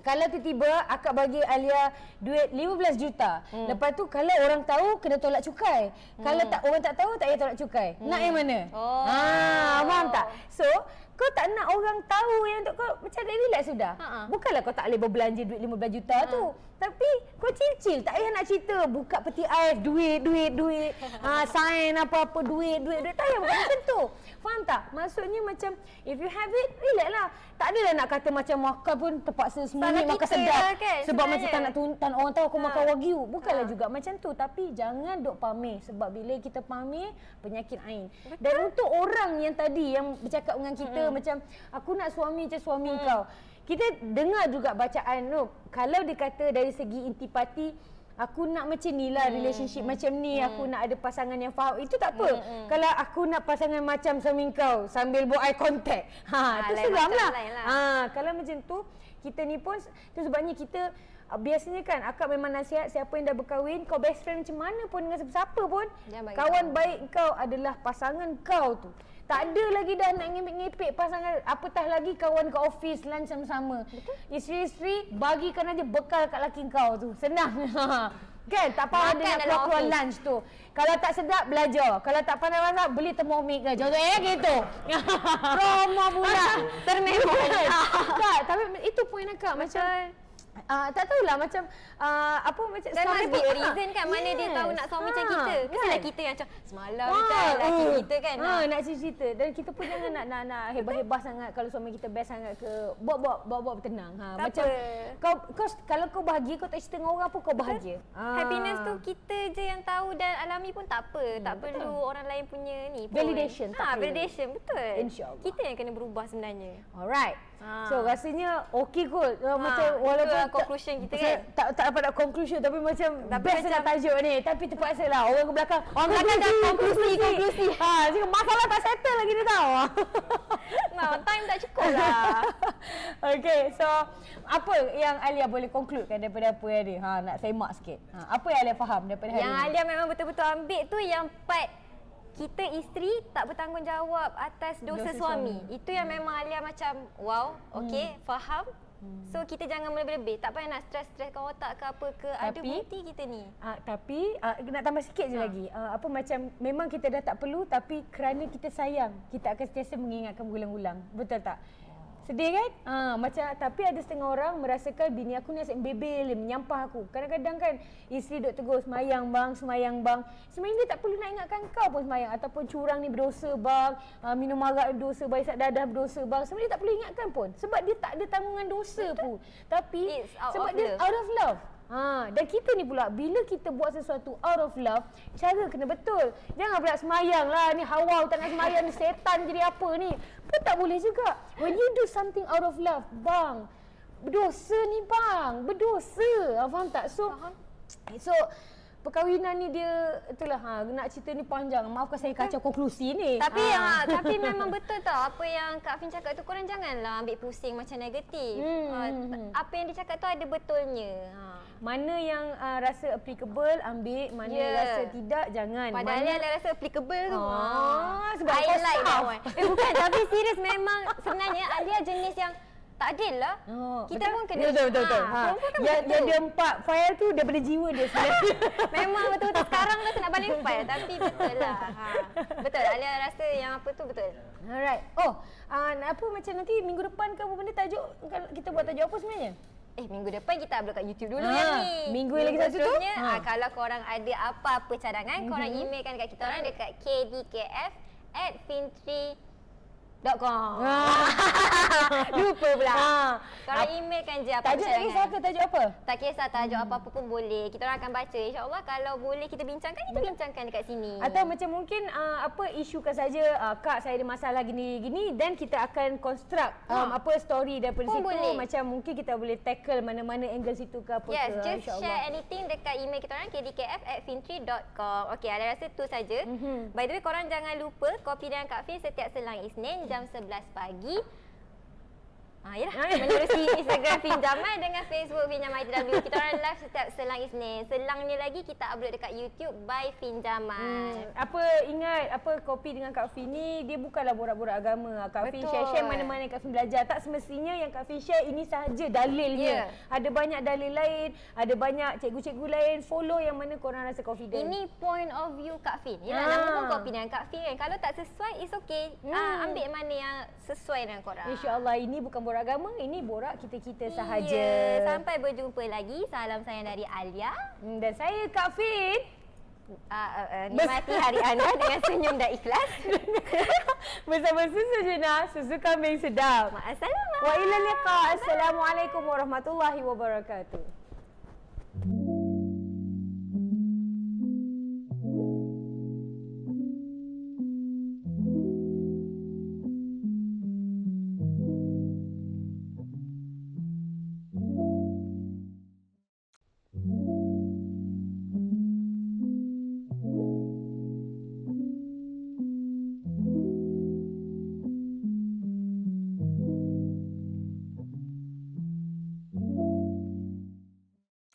Kalau tiba-tiba akak bagi Alia duit 15 juta. Lepas tu kalau orang tahu kena tolak cukai. Kalau orang tak tahu tak payah tolak cukai. Nak yang mana? Faham tak? So, kau tak nak orang tahu yang untuk kau macam relax sudah. Bukanlah kau tak boleh berbelanja duit 15 juta tu. Tapi kau chill-chill, tak payah nak cerita buka peti ais, duit. Sign apa-apa duit. Tak payah bukan macam tu. Faham tak? Maksudnya macam if you have it, relax lah. Tak adalah nak kata macam makan pun terpaksa sembunyi makan sedap kan, sebab macam tak nak orang tahu aku makan wagyu. Bukanlah juga macam tu, tapi jangan duk pamer sebab bila kita pamer penyakit ain. Dan untuk orang yang tadi yang bercakap dengan kita macam aku nak suami macam suami kau. Kita dengar juga bacaan tu. Kalau dia kata dari segi intipati Aku nak macam ni lah relationship macam ni. Aku nak ada pasangan yang faham. Itu tak apa. Kalau aku nak pasangan macam suami kau sambil buat eye contact. Tu lain seram macam lah. lain lah. Kalau macam tu, kita ni pun, tu sebabnya kita biasanya kan akak memang nasihat siapa yang dah berkahwin, kau best friend macam mana pun dengan siapa pun, Jangan bagi kawan baik kau adalah pasangan kau tu. Tak ada lagi dah nak ngepek-ngepek pasangan, apatah lagi kawan ke office lunch sama-sama. Isteri-isteri bagikan aja bekal kat laki kau tu. Senang. Kan? Tak payah Makan dengan dalam keluar-keluar office. lunch tu. Kalau tak sedap, belajar. Kalau tak pandai masak, beli termomik ke. Contohnya gitu. Promo pula. Termemori. Tak, tapi itu poin akak. Macam tak tahulah macam macam There must be a pun- reason kan mana dia tahu nak suami macam kita. Mestilah kita yang macam semalam kan laki kita kan. nak cerita dan kita pun jangan nak hebah-hebah sangat kalau suami kita best sangat ke. Bawa bertenang. Tak Macam apa. kau kalau kau bahagia kau tak cerita dengan orang pun kau bahagia. Happiness tu kita je yang tahu dan alami pun tak apa. Tak perlu orang lain punya ni pun. Validation, tak perlu. validation betul. InsyaAllah. Kita yang kena berubah sebenarnya. Alright. So rasanya okey kot. Macam itu walaupun lah conclusion kita kan. Tak dapat nak conclusion tapi macam best macam- sangat tajuk ni. Tapi terpaksa lah orang ke belakang. Orang belakang dah konklusi. Cakap masalah tak settle lagi dia tahu. Time tak cukup lah. Okay, so apa yang Alia boleh concludekan daripada apa yang dia? Nak semak sikit. Apa yang Alia faham daripada hari Yang ni? Alia memang betul-betul ambil tu yang part kita isteri tak bertanggungjawab atas dosa suami. Itu yang memang Alia macam wow, okey, faham. So kita jangan lebih-lebih. Tak payah nak stres-streskan otak ke apa ke. Ada Tapi- bukti kita ni. Tapi nak tambah sikit je lagi. Apa macam memang kita dah tak perlu tapi kerana kita sayang, kita akan sentiasa mengingatkan berulang-ulang. Betul tak? Sedih kan? Macam tapi ada setengah orang merasakan bini aku ni asyik bebel, dia menyampah aku. Kadang-kadang kan isteri duk tegur semayang bang. Sebenarnya dia tak perlu nak ingatkan kau pun semayang ataupun curang ni berdosa bang, minum arak berdosa, baisat dadah berdosa bang. Sebenarnya dia tak perlu ingatkan pun sebab dia tak ada tanggungan dosa pun. Tapi It's out sebab of dia love. out of love. Dan kita ni pula bila kita buat sesuatu out of love, cara kena betul. Jangan pula semayang lah ni hawa tak nak semayang ni setan jadi apa ni. Pun tak boleh juga. When you do something out of love, bang, berdosa ni bang, berdosa. Faham tak? So perkahwinan ni dia itulah nak cerita ni panjang. Maafkan saya kacau konklusi ni. Tapi tapi memang betul tau apa yang Kak Fin cakap tu, korang janganlah ambil pusing macam negatif. Apa yang dia cakap tu ada betulnya. Mana yang rasa applicable ambil, mana yang rasa tidak jangan. Padahal yang rasa applicable tu. Sebab I kau like that soft. one. Bukan, tapi serius memang sebenarnya Alia jenis yang tak adil lah. Kita betul? pun kena. Betul. Perempuan kan Yang betul. dia empat file tu daripada jiwa dia sebenarnya. Memang betul-betul sekarang rasa nak balik file. Tapi betul lah. Betul, Alia rasa yang apa tu betul. Alright. Apa macam nanti minggu depan ke apa benda tajuk, kita buat tajuk apa sebenarnya? Minggu depan kita upload kat YouTube dulu yang ni. Minggu yang lagi satu tu? seterusnya, kalau korang ada apa-apa cadangan, korang emailkan dekat kita orang dekat kdkf@fintri.com. Lupa pula. Korang emailkan je apa Tajuk tak kisah ke tajuk apa? Tak kisah tajuk apa-apa pun boleh. Kita orang akan baca. InsyaAllah kalau boleh kita bincangkan, kita bincangkan dekat sini. Atau macam mungkin isukan saja Kak saya ada masalah gini dan kita akan construct story daripada Pun situ. boleh. Macam mungkin kita boleh tackle mana-mana angle situ ke apa Yes, ke. just InsyaAllah. share anything dekat email kita orang kdkf@fintri.com. Okey, ada rasa tu saja. By the way, korang jangan lupa Kopi dengan Kak Fin setiap Selang Isnin jam 11 pagi. Yalah, menerusi Instagram Pinjaman dengan Facebook Pinjaman ITW. Kita orang live setiap Selang Isnin. Selangnya lagi kita upload dekat YouTube by Pinjaman. Ingat Kopi dengan Kak Fin ni dia bukanlah borak-borak agama. Kak Fin Betul. share mana-mana yang Kak Fin belajar. Tak semestinya yang Kak Fin share ini sahaja dalilnya. Ada banyak dalil lain, ada banyak cikgu-cikgu lain. Follow yang mana korang rasa confident. Ini point of view Kak Fin. Yalah, nama pun Kopi dengan Kak Fin kan. Kalau tak sesuai, it's okay. Ambil mana yang sesuai dengan korang. InsyaAllah ini bukan borak agama, ini borak kita-kita sahaja. Ya, sampai berjumpa lagi. Salam sayang dari Alia. Dan saya Kak Fin. Nikmati hari anda dengan senyum dan ikhlas. Bersama susu jenah, susu kambing sedap. Ma'assalamah. Wa ila liqa. Assalamualaikum warahmatullahi wabarakatuh.